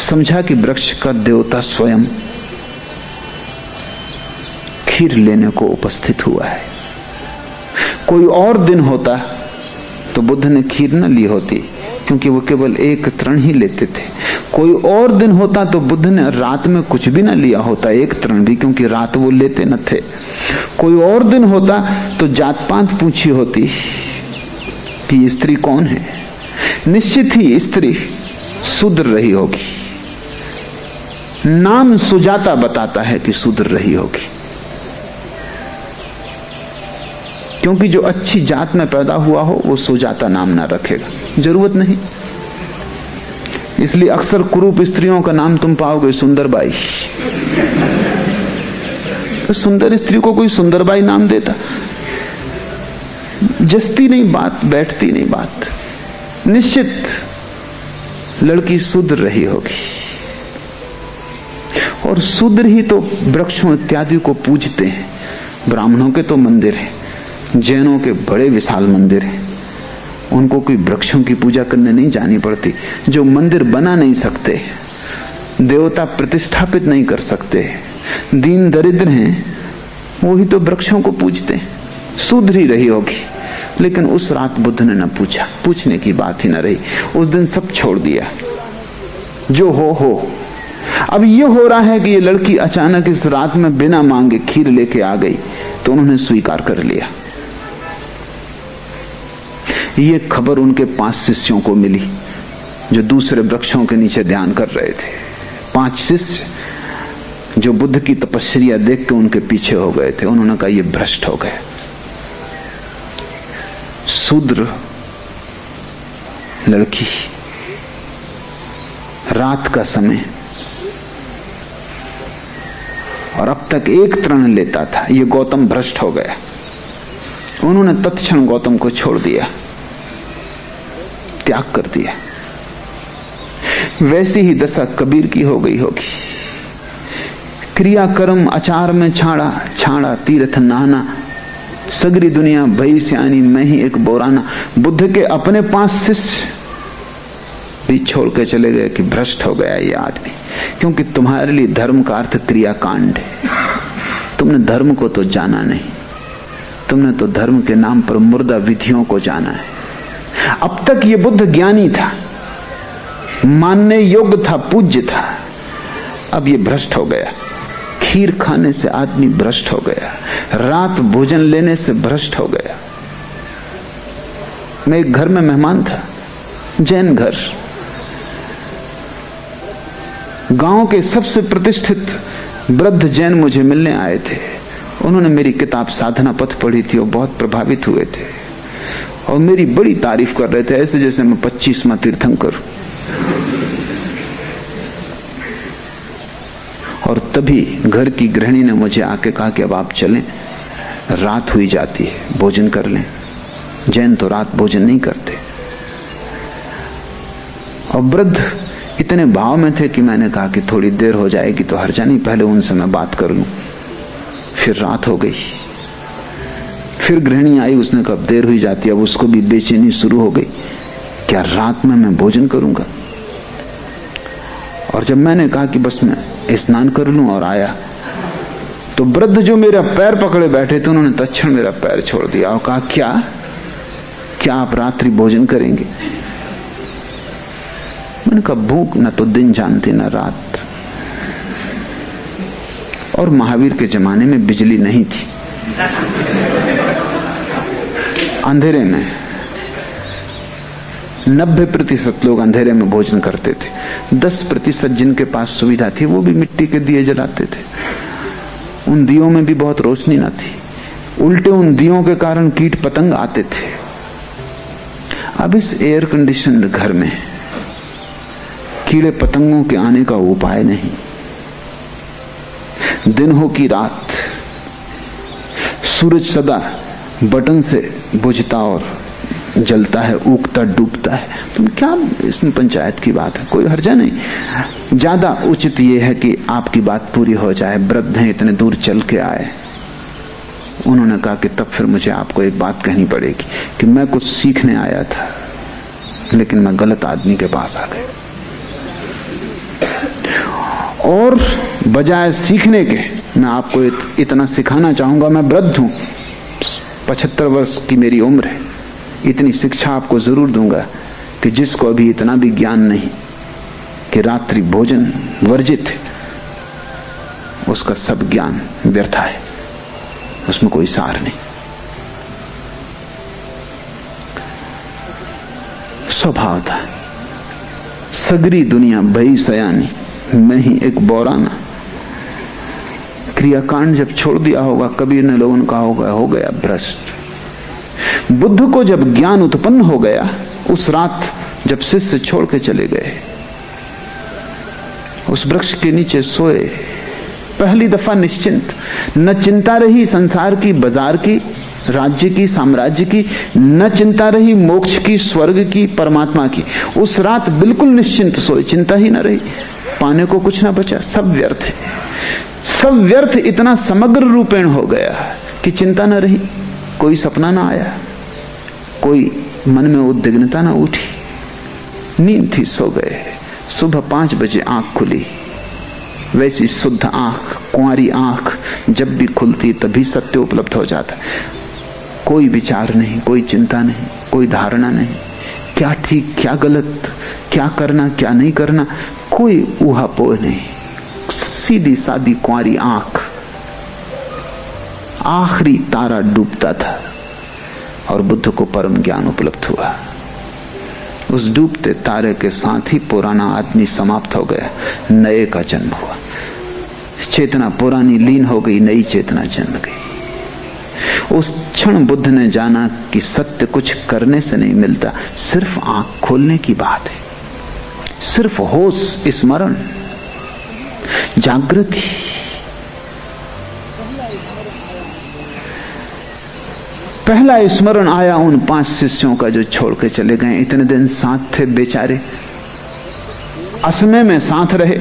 समझा कि वृक्ष का देवता स्वयं खीर लेने को उपस्थित हुआ है। कोई और दिन होता तो बुद्ध ने खीर न ली होती, क्योंकि वो केवल एक तृण ही लेते थे। कोई और दिन होता तो बुद्ध ने रात में कुछ भी न लिया होता, एक तृण भी, क्योंकि रात वो लेते न थे। कोई और दिन होता तो जात पात पूछी होती कि स्त्री कौन है। निश्चित ही स्त्री शूद्र रही होगी, नाम सुजाता बताता है कि शूद्र रही होगी, क्योंकि जो अच्छी जात में पैदा हुआ हो वो सुजाता नाम ना रखेगा, जरूरत नहीं। इसलिए अक्सर कुरूप स्त्रियों का नाम तुम पाओगे सुंदरबाई। तो सुंदर स्त्री को कोई सुंदरबाई नाम देता, जस्ती नहीं बात, बैठती नहीं बात। निश्चित लड़की शूद्र रही होगी, और शूद्र ही तो वृक्षों इत्यादि को पूजते हैं। ब्राह्मणों के तो मंदिर हैं, जैनों के बड़े विशाल मंदिर हैं, उनको कोई वृक्षों की पूजा करने नहीं जानी पड़ती। जो मंदिर बना नहीं सकते, देवता प्रतिष्ठापित नहीं कर सकते, दीन दरिद्र हैं, वो ही तो वृक्षों को पूजते हैं। शूद्र ही रही होगी। लेकिन उस रात बुद्ध ने न पूछा, पूछने की बात ही न रही। उस दिन सब छोड़ दिया, जो हो। अब ये हो रहा है कि ये लड़की अचानक इस रात में बिना मांगे खीर लेके आ गई, तो उन्होंने स्वीकार कर लिया। ये खबर उनके 5 शिष्यों को मिली जो दूसरे वृक्षों के नीचे ध्यान कर रहे थे। 5 शिष्य जो बुद्ध की तपस्या देख के उनके पीछे हो गए थे। उन्होंने कहा ये भ्रष्ट हो गए। शूद्र लड़की, रात का समय, और अब तक एक तृण लेता था, ये गौतम भ्रष्ट हो गया। उन्होंने तत्क्षण गौतम को छोड़ दिया, त्याग कर दिया। वैसी ही दशा कबीर की हो गई होगी। क्रिया कर्म आचार में छाड़ा, छाड़ा तीर्थ नहाना, सगरी दुनिया भई सियानी, मैं ही एक बोराना। बुद्ध के अपने 5 शिष्य भी छोड़ के चले गए कि भ्रष्ट हो गया ये आदमी, क्योंकि तुम्हारे लिए धर्म का अर्थ क्रियाकांड है। तुमने धर्म को तो जाना नहीं, तुमने तो धर्म के नाम पर मुर्दा विधियों को जाना है। अब तक ये बुद्ध ज्ञानी था, मानने योग्य था, पूज्य था। अब ये भ्रष्ट हो गया। खीर खाने से आदमी भ्रष्ट हो गया, रात भोजन लेने से भ्रष्ट हो गया। मैं एक घर में मेहमान था, जैन घर। गांव के सबसे प्रतिष्ठित वृद्ध जैन मुझे मिलने आए थे। उन्होंने मेरी किताब साधना पथ पढ़ी थी और बहुत प्रभावित हुए थे, और मेरी बड़ी तारीफ कर रहे थे, ऐसे जैसे मैं 25वां तीर्थंकर हूं। और तभी घर की गृहिणी ने मुझे आके कहा कि अब आप चलें, रात हुई जाती है, भोजन कर लें। जैन तो रात भोजन नहीं करते। और वृद्ध इतने भाव में थे कि मैंने कहा कि थोड़ी देर हो जाएगी तो हर्जा नहीं, पहले उनसे मैं बात कर लूं। फिर रात हो गई। फिर गृहिणी आई, उसने कहा देर हुई जाती है। अब उसको भी बेचैनी शुरू हो गई, क्या रात में मैं भोजन करूंगा। और जब मैंने कहा कि बस मैं स्नान कर लूं और आया, तो वृद्ध जो मेरा पैर पकड़े बैठे थे, उन्होंने तत्क्षण मेरा पैर छोड़ दिया और कहा क्या आप रात्रि भोजन करेंगे। मैंने कहा भूख न तो दिन जानती न रात। और महावीर के जमाने में बिजली नहीं थी। अंधेरे में 90% लोग अंधेरे में भोजन करते थे। 10% जिनके पास सुविधा थी वो भी मिट्टी के दिए जलाते थे। उन दियों में भी बहुत रोशनी न थी, उल्टे उन दियों के कारण कीट पतंग आते थे। अब इस एयर कंडीशनड घर में कीड़े पतंगों के आने का उपाय नहीं। दिन हो कि रात, सूरज सदा बटन से बुझता और जलता है, उगता डूबता है। तुम क्या इसमें पंचायत की बात है, कोई हर्जा नहीं। ज्यादा उचित यह है कि आपकी बात पूरी हो जाए। वृद्ध हैं, इतने दूर चल के आए, उन्होंने कहा कि तब फिर मुझे आपको एक बात कहनी पड़ेगी कि मैं कुछ सीखने आया था, लेकिन मैं गलत आदमी के पास आ गया, और बजाय सीखने के मैं आपको इतना सिखाना चाहूंगा। मैं वृद्ध हूं, 75 वर्ष की मेरी उम्र है, इतनी शिक्षा आपको जरूर दूंगा कि जिसको अभी इतना भी ज्ञान नहीं कि रात्रि भोजन वर्जित है, उसका सब ज्ञान व्यर्थ है, उसमें कोई सार नहीं। स्वभाव था सगरी दुनिया भई सयानी, मैं ही एक बौराना। क्रियाकांड जब छोड़ दिया होगा, कबीर ने लोगों ने कहा होगा हो गया भ्रष्ट। बुद्ध को जब ज्ञान उत्पन्न हो गया, उस रात जब शिष्य छोड़ के चले गए, उस वृक्ष के नीचे सोए, पहली दफा निश्चिंत, न चिंता रही संसार की, बाजार की, राज्य की, साम्राज्य की, न चिंता रही मोक्ष की, स्वर्ग की, परमात्मा की। उस रात बिल्कुल निश्चिंत सोए, चिंता ही न रही, पाने को कुछ ना बचा, सब व्यर्थ है, सब व्यर्थ। इतना समग्र रूपेण हो गया कि चिंता न रही, कोई सपना ना आया, कोई मन में उद्विग्नता ना उठी, नींद थी, सो गए। सुबह 5 बजे आंख खुली, वैसी शुद्ध आंख, कुंवारी आंख जब भी खुलती तभी सत्य उपलब्ध हो जाता। कोई विचार नहीं, कोई चिंता नहीं, कोई धारणा नहीं, क्या ठीक क्या गलत, क्या करना क्या नहीं करना, कोई ऊहापोह नहीं, सीधी सादी कुंवारी आंख। आखिरी तारा डूबता था और बुद्ध को परम ज्ञान उपलब्ध हुआ। उस डूबते तारे के साथ ही पुराना आदमी समाप्त हो गया, नए का जन्म हुआ। चेतना पुरानी लीन हो गई, नई चेतना जन्म गई। उस क्षण बुद्ध ने जाना कि सत्य कुछ करने से नहीं मिलता, सिर्फ आंख खोलने की बात है, सिर्फ होश, स्मरण, जागृति। पहला स्मरण आया उन 5 शिष्यों का जो छोड़ के चले गए। इतने दिन साथ थे बेचारे, असमय में साथ रहे,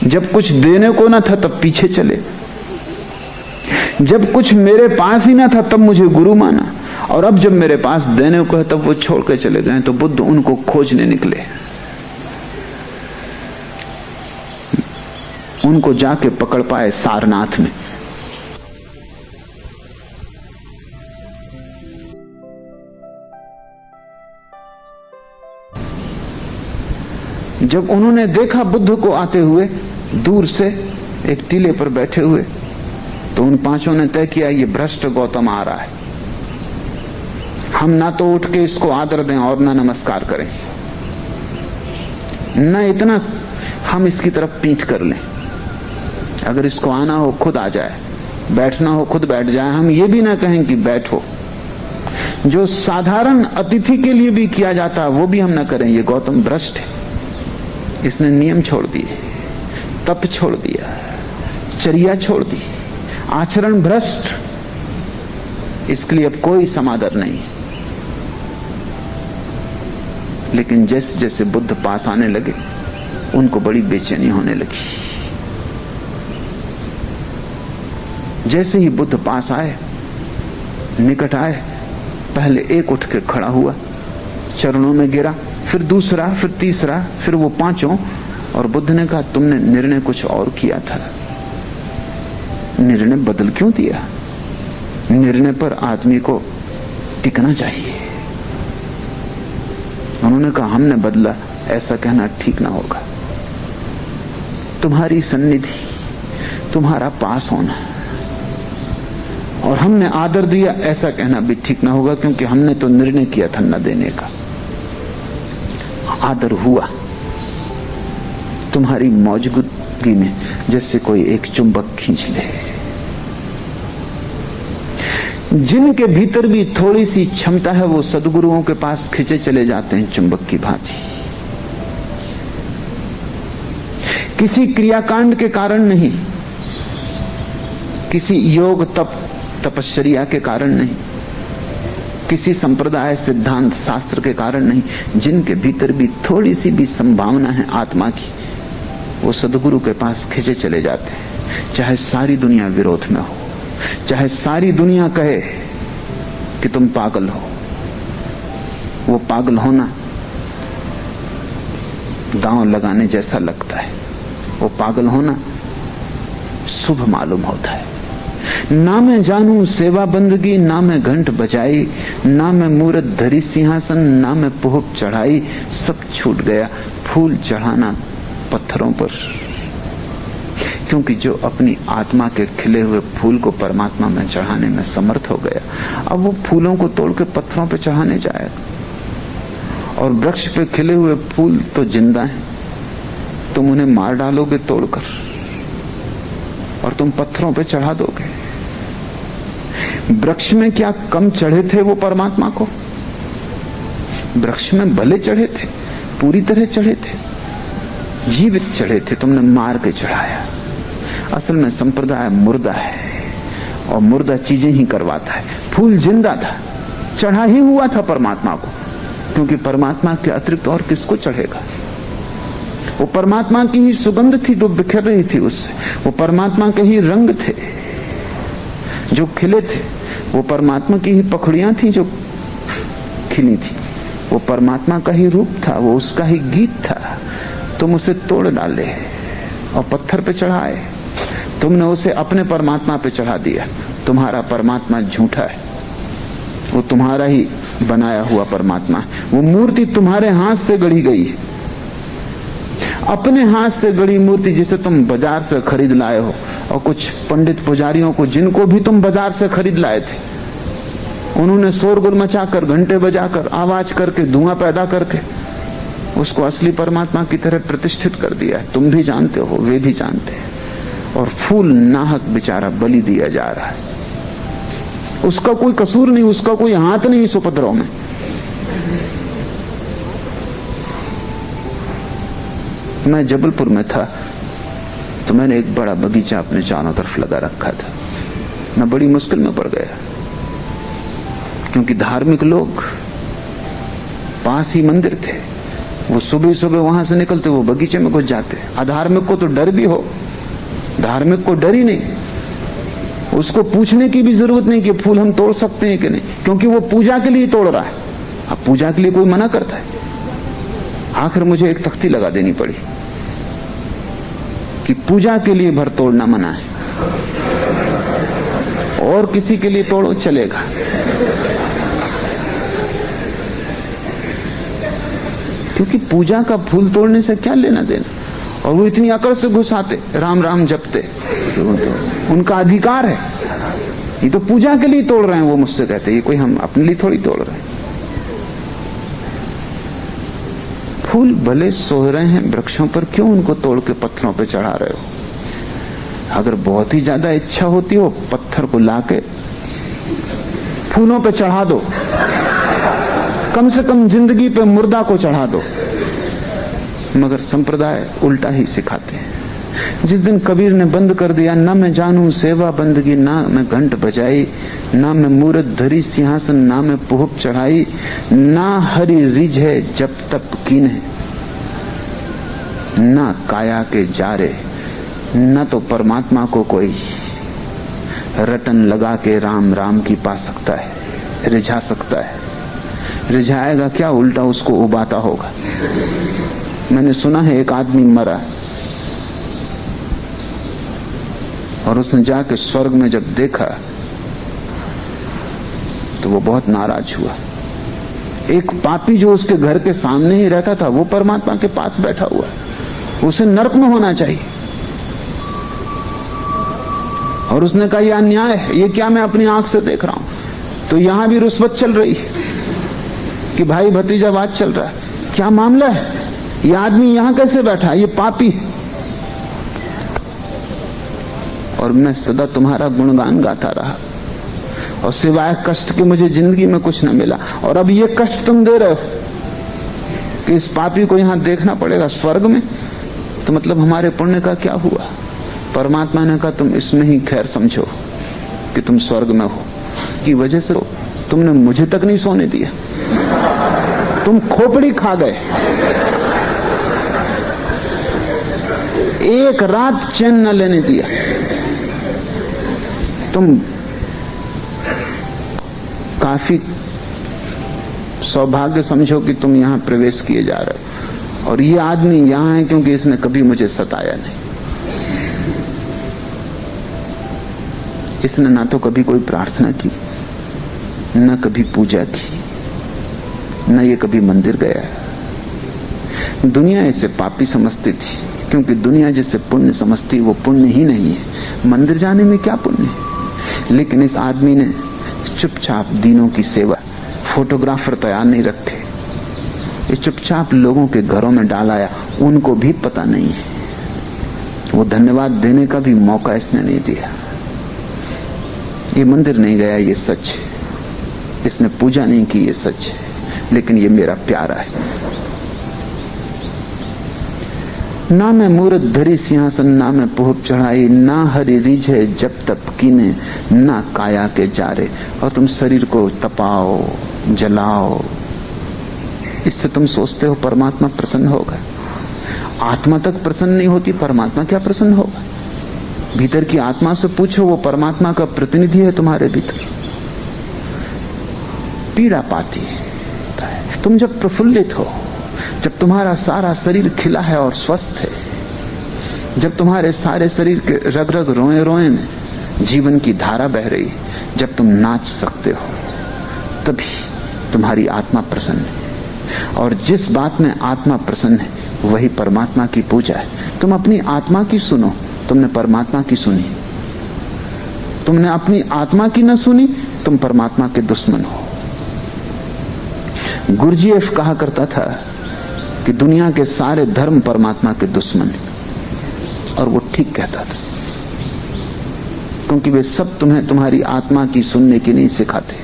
जब कुछ देने को ना था तब पीछे चले, जब कुछ मेरे पास ही ना था तब मुझे गुरु माना, और अब जब मेरे पास देने को है तब वो छोड़ के चले गए। तो बुद्ध उनको खोजने निकले, उनको जाके पकड़ पाए सारनाथ में। जब उन्होंने देखा बुद्ध को आते हुए दूर से एक टीले पर बैठे हुए, तो उन 5 ने तय किया ये भ्रष्ट गौतम आ रहा है, हम ना तो उठ के इसको आदर दें और ना नमस्कार करें, न इतना हम इसकी तरफ पीठ कर लें। अगर इसको आना हो खुद आ जाए, बैठना हो खुद बैठ जाए, हम ये भी ना कहें कि बैठो। जो साधारण अतिथि के लिए भी किया जाता है वो भी हम ना करें। ये गौतम भ्रष्ट है, इसने नियम छोड़ दिए, तप छोड़ दिया, चर्या छोड़ दी, आचरण भ्रष्ट, इसके लिए अब कोई समादर नहीं। लेकिन जैसे जैसे बुद्ध पास आने लगे उनको बड़ी बेचैनी होने लगी। जैसे ही बुद्ध पास आए, निकट आए, पहले एक उठ के खड़ा हुआ, चरणों में गिरा, फिर दूसरा, फिर तीसरा, फिर वो 5। और बुद्ध ने कहा तुमने निर्णय कुछ और किया था, निर्णय बदल क्यों दिया? निर्णय पर आदमी को टिकना चाहिए। उन्होंने कहा हमने बदला, ऐसा कहना ठीक ना होगा। तुम्हारी सन्निधि, तुम्हारा पास होना और हमने आदर दिया, ऐसा कहना भी ठीक ना होगा, क्योंकि हमने तो निर्णय किया था न देने का। आदर हुआ तुम्हारी मौजूदगी में, जैसे कोई एक चुंबक खींच ले। जिनके भीतर भी थोड़ी सी क्षमता है वो सद्गुरुओं के पास खींचे चले जाते हैं चुंबक की भांति। किसी क्रियाकांड के कारण नहीं, किसी योग तप तपश्चर्या के कारण नहीं, किसी संप्रदाय सिद्धांत शास्त्र के कारण नहीं। जिनके भीतर भी थोड़ी सी भी संभावना है आत्मा की, वो सद्गुरु के पास खींचे चले जाते हैं, चाहे सारी दुनिया विरोध में हो, चाहे सारी दुनिया कहे कि तुम पागल हो, वो पागल होना दांव लगाने जैसा लगता है। वो पागल होना शुभ मालूम होता है। ना मैं जानूं सेवा बंदगी, ना मैं घंट बजाई, ना मैं मूरत धरी सिंहासन, ना मैं पुहक चढ़ाई। सब छूट गया, फूल चढ़ाना पत्थरों पर। क्योंकि जो अपनी आत्मा के खिले हुए फूल को परमात्मा में चढ़ाने में समर्थ हो गया, अब वो फूलों को तोड़ के पत्थरों पे चढ़ाने जाएगा। और वृक्ष पे खिले हुए फूल तो जिंदा हैं, तुम उन्हें मार डालोगे तोड़कर और तुम पत्थरों पे चढ़ा दोगे। वृक्ष में क्या कम चढ़े थे वो परमात्मा को? वृक्ष में भले चढ़े थे, पूरी तरह चढ़े थे, जीवित चढ़े थे, तुमने मार के चढ़ाया। असल में संप्रदाय मुर्दा है और मुर्दा चीजें ही करवाता है। फूल जिंदा था, चढ़ा ही हुआ था परमात्मा को, क्योंकि परमात्मा के अतिरिक्त और किसको चढ़ेगा? वो परमात्मा की ही सुगंध थी जो बिखर रही थी उससे, वो परमात्मा के ही रंग थे जो खिले थे, वो परमात्मा की ही पखड़ियां थी जो खिली थी, वो परमात्मा का ही रूप था, वो उसका ही गीत था। तुम उसे तोड़ डाले और पत्थर पे चढ़ाए, तुमने उसे अपने परमात्मा पे चढ़ा दिया। तुम्हारा परमात्मा झूठा है, वो तुम्हारा ही बनाया हुआ परमात्मा है। वो मूर्ति तुम्हारे हाथ से गढ़ी गई है, अपने हाथ से गढ़ी मूर्ति जिसे तुम बाजार से खरीद लाए हो। और कुछ पंडित पुजारियों को, जिनको भी तुम बाजार से खरीद लाए थे, उन्होंने शोरगुल मचाकर, घंटे बजाकर, आवाज करके, धुआं पैदा करके उसको असली परमात्मा की तरह प्रतिष्ठित कर दिया है। तुम भी जानते हो, वे भी जानते हैं। और फूल नाहक बेचारा बलि दिया जा रहा है। उसका कोई कसूर नहीं, उसका कोई हाथ नहीं इस उपद्रव में। मैं जबलपुर में था तो मैंने एक बड़ा बगीचा अपने चारों तरफ लगा रखा था। मैं बड़ी मुश्किल में पड़ गया, क्योंकि धार्मिक लोग, पास ही मंदिर थे, वो सुबह सुबह वहां से निकलते, वो बगीचे में घुस जाते। अधार्मिक को तो डर भी हो, धार्मिक को डर ही नहीं, उसको पूछने की भी जरूरत नहीं कि फूल हम तोड़ सकते हैं कि नहीं, क्योंकि वो पूजा के लिए तोड़ रहा है। अब पूजा के लिए कोई मना करता है? आखिर मुझे एक तख्ती लगा देनी पड़ी कि पूजा के लिए भर तोड़ना मना है, और किसी के लिए तोड़ो चलेगा। क्योंकि पूजा का फूल तोड़ने से क्या लेना देना। और वो इतनी अकड़ से घुस आते, राम राम जपते, तो उनका अधिकार है। ये तो पूजा के लिए तोड़ रहे हैं, वो मुझसे कहते, ये कोई हम अपने लिए थोड़ी तोड़ रहे हैं। फूल भले सोह रहे हैं वृक्षों पर, क्यों उनको तोड़ के पत्थरों पे चढ़ा रहे हो? अगर बहुत ही ज्यादा इच्छा होती हो, पत्थर को लाके फूलों पे चढ़ा दो, कम से कम जिंदगी पे मुर्दा को चढ़ा दो। मगर संप्रदाय उल्टा ही सिखाते हैं। जिस दिन कबीर ने बंद कर दिया, ना मैं जानूं सेवा बंदगी, ना मैं घंट बजाई, ना मैं मूरत धरी सिंहासन, ना मैं पुहक चढ़ाई, ना हरि रिझ है जब तप कीन्हे, ना काया के जारे, न तो परमात्मा को कोई रटन लगा के राम राम की पा सकता है, रिझा सकता है। रिझाएगा क्या, उल्टा उसको उबाता होगा। मैंने सुना है एक आदमी मरा और उसने जाके स्वर्ग में जब देखा तो वो बहुत नाराज हुआ। एक पापी जो उसके घर के सामने ही रहता था, वो परमात्मा के पास बैठा हुआ, उसे नरक में होना चाहिए। और उसने कहा यह अन्याय है, ये क्या मैं अपनी आंख से देख रहा हूं। तो यहां भी रुस्वत चल रही है कि भाई भतीजावाद चल रहा है। क्या मामला है, ये आदमी यहां कैसे बैठा, ये पापी। और मैं सदा तुम्हारा गुणगान गाता रहा, और सिवाय कष्ट के मुझे जिंदगी में कुछ न मिला। और अब ये कष्ट तुम दे रहे हो कि इस पापी को यहां देखना पड़ेगा स्वर्ग में, तो मतलब हमारे पुण्य का क्या हुआ? परमात्मा ने कहा तुम इसमें ही खैर समझो कि तुम स्वर्ग में हो, की वजह से तुमने मुझे तक नहीं सोने दिया, तुम खोपड़ी खा गए। एक रात चैन न लेने दिया, तुम काफी सौभाग्य समझो कि तुम यहां प्रवेश किए जा रहे हो, और ये आदमी यहां है क्योंकि इसने कभी मुझे सताया नहीं। इसने ना तो कभी कोई प्रार्थना की, न कभी पूजा की, न ये कभी मंदिर गया। दुनिया इसे पापी समझती थी, क्योंकि दुनिया जिसे पुण्य समझती वो पुण्य ही नहीं है। मंदिर जाने में क्या पुण्य है? लेकिन इस आदमी ने चुपचाप दीनों की सेवा, फोटोग्राफर तैयार नहीं रखे, ये चुपचाप लोगों के घरों में डाल आया, उनको भी पता नहीं है। वो धन्यवाद देने का भी मौका इसने नहीं दिया। ये मंदिर नहीं गया, ये सच है। इसने पूजा नहीं की, ये सच है, लेकिन ये मेरा प्यारा है। ना मैं मूरत धरी सिंहासन, ना मैं पोहप चढ़ाई, ना हरि रिझे जब तप कीने, ना काया के जारे। और तुम शरीर को तपाओ, जलाओ, इससे तुम सोचते हो परमात्मा प्रसन्न होगा। आत्मा तक प्रसन्न नहीं होती, परमात्मा क्या प्रसन्न होगा? भीतर की आत्मा से पूछो, वो परमात्मा का प्रतिनिधि है तुम्हारे भीतर। पीड़ा पाती है तुम जब प्रफुल्लित हो, जब तुम्हारा सारा शरीर खिला है और स्वस्थ है, जब तुम्हारे सारे शरीर के रग रग रोए रोए में जीवन की धारा बह रही, जब तुम नाच सकते हो, तभी तुम्हारी आत्मा प्रसन्न है। और जिस बात में आत्मा प्रसन्न है वही परमात्मा की पूजा है। तुम अपनी आत्मा की सुनो, तुमने परमात्मा की सुनी। तुमने अपनी आत्मा की न सुनी, तुम परमात्मा के दुश्मन हो। गुरजीएफ कहा करता था कि दुनिया के सारे धर्म परमात्मा के दुश्मन हैं, और वो ठीक कहता था, क्योंकि वे सब तुम्हें तुम्हारी आत्मा की सुनने की नहीं सिखाते।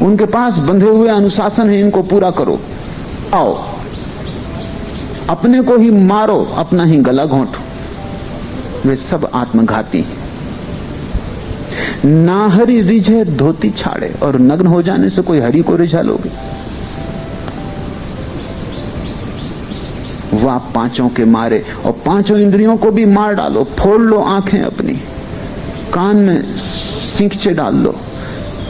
उनके पास बंधे हुए अनुशासन है, इनको पूरा करो, आओ अपने को ही मारो, अपना ही गला घोंटो। वे सब आत्मघाती हैं। ना हरि रिझे धोती छाड़े, और नग्न हो जाने से कोई हरि को रिझा लोगे? वह पांचों के मारे, और पांचों इंद्रियों को भी मार डालो, फोड़ लो आंखें अपनी, कान में सींचे डाल लो,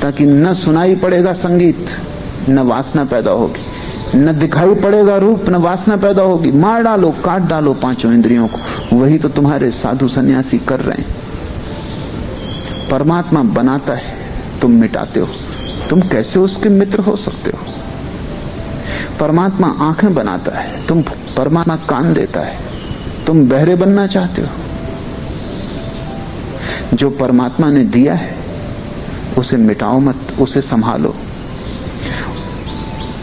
ताकि न सुनाई पड़ेगा संगीत, न वासना पैदा होगी, न दिखाई पड़ेगा रूप, न वासना पैदा होगी। मार डालो, काट डालो पांचों इंद्रियों को। वही तो तुम्हारे साधु सन्यासी कर रहे हैं। परमात्मा बनाता है, तुम मिटाते हो। तुम कैसे उसके मित्र हो सकते हो? परमात्मा आंखें बनाता है, तुम परमात्मा कान देता है। तुम बहरे बनना चाहते हो? जो परमात्मा ने दिया है उसे मिटाओ मत, उसे संभालो,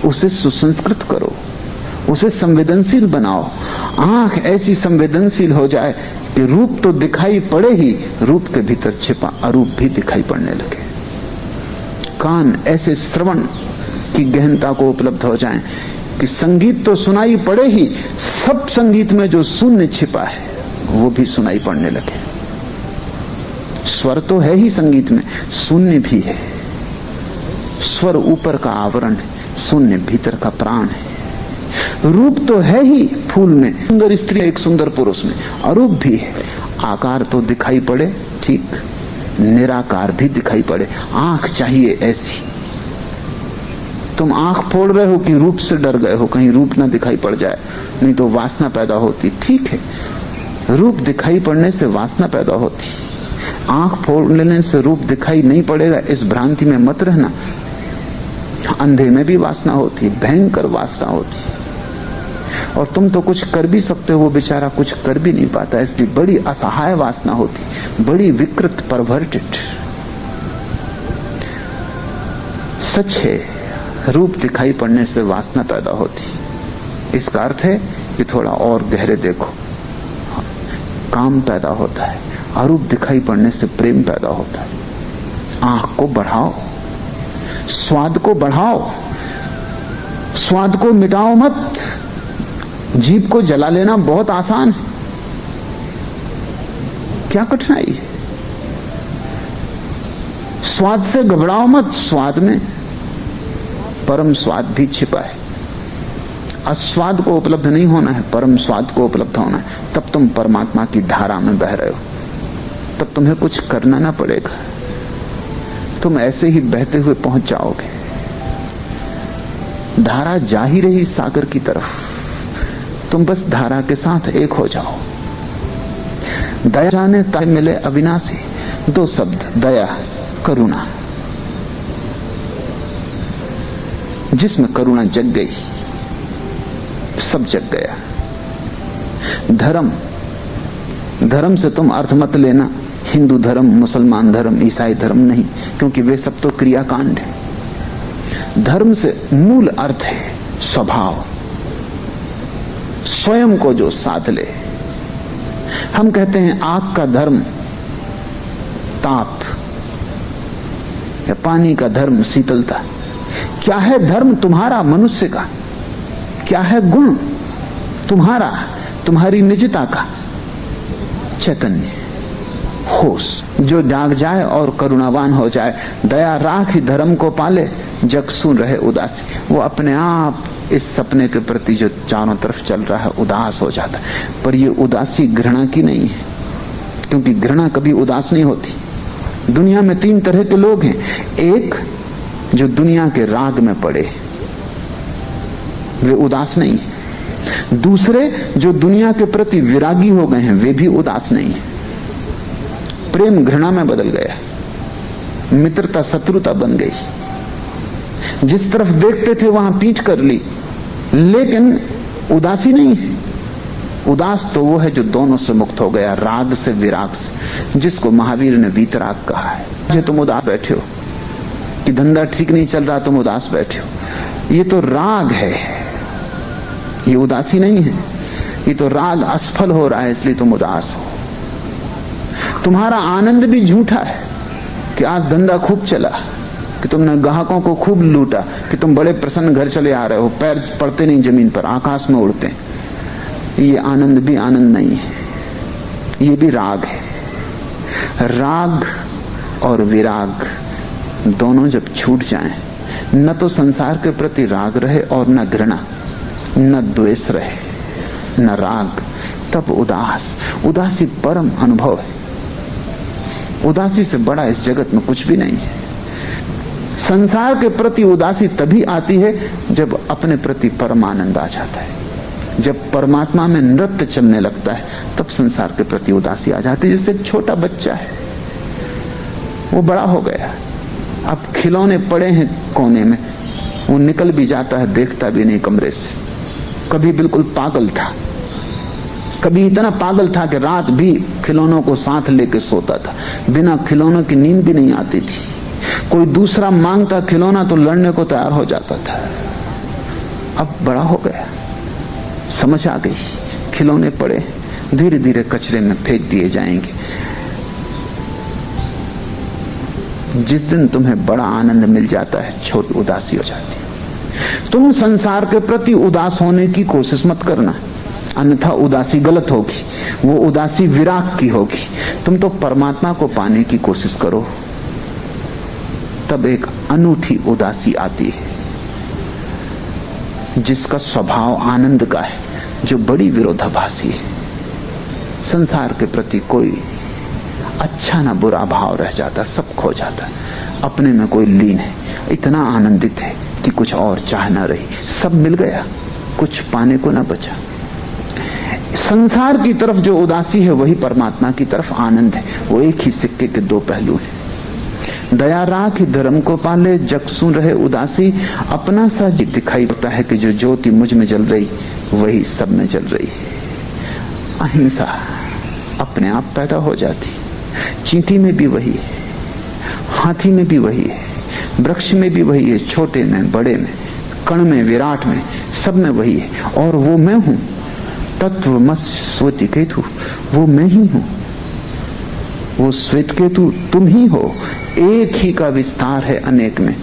उसे सुसंस्कृत करो, उसे संवेदनशील बनाओ। आंख ऐसी संवेदनशील हो जाए कि रूप तो दिखाई पड़े ही, रूप के भीतर छिपा अरूप भी दिखाई पड़ने लगे। कान ऐसे श्रवण की गहनता को उपलब्ध हो जाएं कि संगीत तो सुनाई पड़े ही, सब संगीत में जो शून्य छिपा है वो भी सुनाई पड़ने लगे। स्वर तो है ही संगीत में, शून्य भी है। स्वर ऊपर का आवरण है, शून्य भीतर का प्राण है। रूप तो है ही फूल में, सुंदर स्त्री एक सुंदर पुरुष में, अरूप भी है। आकार तो दिखाई पड़े, ठीक, निराकार भी दिखाई पड़े। आंख चाहिए ऐसी। तुम आंख फोड़ रहे हो कि रूप से डर गए हो, कहीं रूप ना दिखाई पड़ जाए, नहीं तो वासना पैदा होती। ठीक है, रूप दिखाई पड़ने से वासना पैदा होती। आंख फोड़ लेने से रूप दिखाई नहीं पड़ेगा, इस भ्रांति में मत रहना। अंधे में भी वासना होती, भयंकर वासना होती, और तुम तो कुछ कर भी सकते हो, वो बेचारा कुछ कर भी नहीं पाता, इसलिए बड़ी असहाय वासना होती, बड़ी विकृत, परवर्टेड। सच है, रूप दिखाई पड़ने से वासना पैदा होती। इसका अर्थ है कि थोड़ा और गहरे देखो, काम पैदा होता है। अरूप दिखाई पड़ने से प्रेम पैदा होता है। आंख को बढ़ाओ, स्वाद को बढ़ाओ, स्वाद को मिटाओ मत। जीभ को जला लेना बहुत आसान है, क्या कठिनाई है? स्वाद से घबराओ मत, स्वाद में परम स्वाद भी छिपा है। अस्वाद को उपलब्ध नहीं होना है, परम स्वाद को उपलब्ध होना है। तब तुम परमात्मा की धारा में बह रहे हो, तब तुम्हें कुछ करना ना पड़ेगा। तुम ऐसे ही बहते हुए पहुंच जाओगे। धारा जा ही रही सागर की तरफ, तुम बस धारा के साथ एक हो जाओ। दया जाने ताय मिले अविनाशी, दो शब्द, दया करुणा। जिसमें करुणा जग गई, सब जग गया। धर्म, धर्म से तुम अर्थ मत लेना हिंदू धर्म, मुसलमान धर्म, ईसाई धर्म नहीं, क्योंकि वे सब तो क्रियाकांड है। धर्म से मूल अर्थ है स्वभाव, स्वयं को जो साध ले। हम कहते हैं आग का धर्म ताप, या पानी का धर्म शीतलता। क्या है धर्म तुम्हारा, मनुष्य का? क्या है गुण तुम्हारा, तुम्हारी निजता का? चैतन्य, होश, जो जाग जाए और करुणावान हो जाए। दया राख ही धर्म को पाले, जग सुन रहे उदासी। वो अपने आप इस सपने के प्रति जो चारों तरफ चल रहा है उदास हो जाता है। पर ये उदासी घृणा की नहीं है, क्योंकि घृणा कभी उदास नहीं होती। दुनिया में तीन तरह के लोग हैं। एक जो दुनिया के राग में पड़े, वे उदास नहीं है। दूसरे जो दुनिया के प्रति विरागी हो गए हैं, वे भी उदास नहीं है। प्रेम घृणा में बदल गया, मित्रता शत्रुता बन गई। जिस तरफ देखते थे वहां पीठ कर ली, लेकिन उदासी नहीं है। उदास तो वो है जो दोनों से मुक्त हो गया, राग से विराग से, जिसको महावीर ने वीतराग कहा है। जो तुम उदास बैठे हो कि धंधा ठीक नहीं चल रहा, तुम उदास बैठे हो, ये तो राग है, ये उदासी नहीं है। ये तो राग असफल हो रहा है, इसलिए तुम उदास हो। तुम्हारा आनंद भी झूठा है कि आज धंधा खूब चला, कि तुमने ग्राहकों को खूब लूटा, कि तुम बड़े प्रसन्न घर चले आ रहे हो, पैर पड़ते नहीं जमीन पर, आकाश में उड़ते हैं। ये आनंद भी आनंद नहीं है, ये भी राग है। राग और विराग दोनों जब छूट जाएं, न तो संसार के प्रति राग रहे और न घृणा, न द्वेष रहे, न राग, तब उदासी परम अनुभव है। उदासी से बड़ा इस जगत में कुछ भी नहीं है। संसार के प्रति उदासी तभी आती है जब अपने प्रति परमानंद आ जाता है। जब परमात्मा में नृत्य चलने लगता है, तब संसार के प्रति उदासी आ जाती है। जैसे एक छोटा बच्चा है, वो बड़ा हो गया, अब खिलौने पड़े हैं कोने में, वो निकल भी जाता है, देखता भी नहीं कमरे से। कभी बिल्कुल पागल था, कभी इतना पागल था कि रात भी खिलौनों को साथ लेके सोता था, बिना खिलौनों की नींद भी नहीं आती थी। कोई दूसरा मांगता खिलौना तो लड़ने को तैयार हो जाता था। अब बड़ा हो गया, समझ आ गई, खिलौने पड़े, धीरे धीरे कचरे में फेंक दिए जाएंगे। जिस दिन तुम्हें बड़ा आनंद मिल जाता है, छोटी उदासी हो जाती है। तुम संसार के प्रति उदास होने की कोशिश मत करना, अन्यथा उदासी गलत होगी, वो उदासी विराग की होगी। तुम तो परमात्मा को पाने की कोशिश करो, तब एक अनूठी उदासी आती है, जिसका स्वभाव आनंद का है, जो बड़ी विरोधाभासी है। संसार के प्रति कोई अच्छा ना बुरा भाव रह जाता, सब खो जाता, अपने में कोई लीन है, इतना आनंदित है कि कुछ और चाह ना रही, सब मिल गया, कुछ पाने को ना बचा। संसार की तरफ जो उदासी है, वही परमात्मा की तरफ आनंद है। वो एक ही सिक्के के दो पहलू हैं। दया राख धर्म को पाले, जग सुन रहे उदासी। अपना सा दिखाई पड़ता है कि जो ज्योति मुझ में जल रही, वही सब में जल रही है। अहिंसा अपने आप पैदा हो जाती, चींटी में भी वही है, हाथी में भी वही है, वृक्ष में भी वही है, छोटे में बड़े में, कण में विराट में, सब में वही है। और वो मैं हूं, तत्व श्वेत केतु, वो मैं ही हूं। वो श्वेत केतु तुम ही हो, एक ही का विस्तार है अनेक में।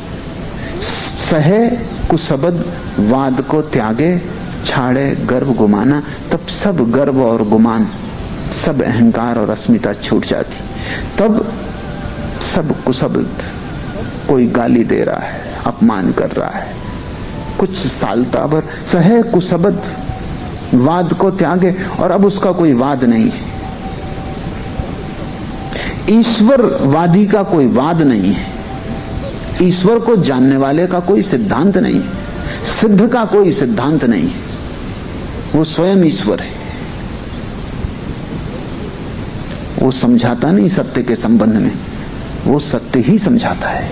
सहे कुशबद वाद को त्यागे, छाड़े गर्व गुमाना, तब सब गर्व और गुमान, सब अहंकार और अस्मिता छूट जाती। तब सब कुशब्द, कोई गाली दे रहा है, अपमान कर रहा है, कुछ सालता भर, सहे कुशब्द वाद को त्यागे, और अब उसका कोई वाद नहीं है। ईश्वरवादी का कोई वाद नहीं है, ईश्वर को जानने वाले का कोई सिद्धांत नहीं, सिद्ध का कोई सिद्धांत नहीं, वो स्वयं ईश्वर है। वो समझाता नहीं सत्य के संबंध में, वो सत्य ही समझाता है।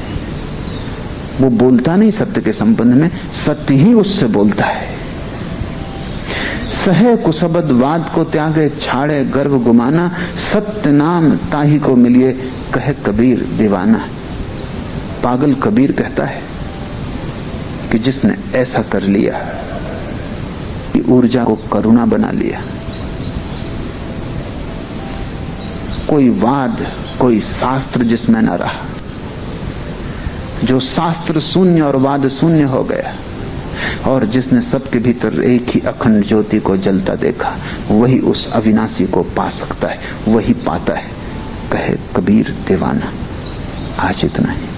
वो बोलता नहीं सत्य के संबंध में, सत्य ही उससे बोलता है। सहे कुसबद वाद को त्यागे, छाड़े गर्व गुमाना, सत्य नाम ताही को मिलिए, कहे कबीर दीवाना। पागल कबीर कहता है कि जिसने ऐसा कर लिया कि ऊर्जा को करुणा बना लिया, कोई वाद कोई शास्त्र जिसमें न रहा, जो शास्त्र शून्य और वाद शून्य हो गया, और जिसने सबके भीतर एक ही अखंड ज्योति को जलता देखा, वही उस अविनाशी को पा सकता है, वही पाता है। कहे कबीर दीवाना। आज इतना ही।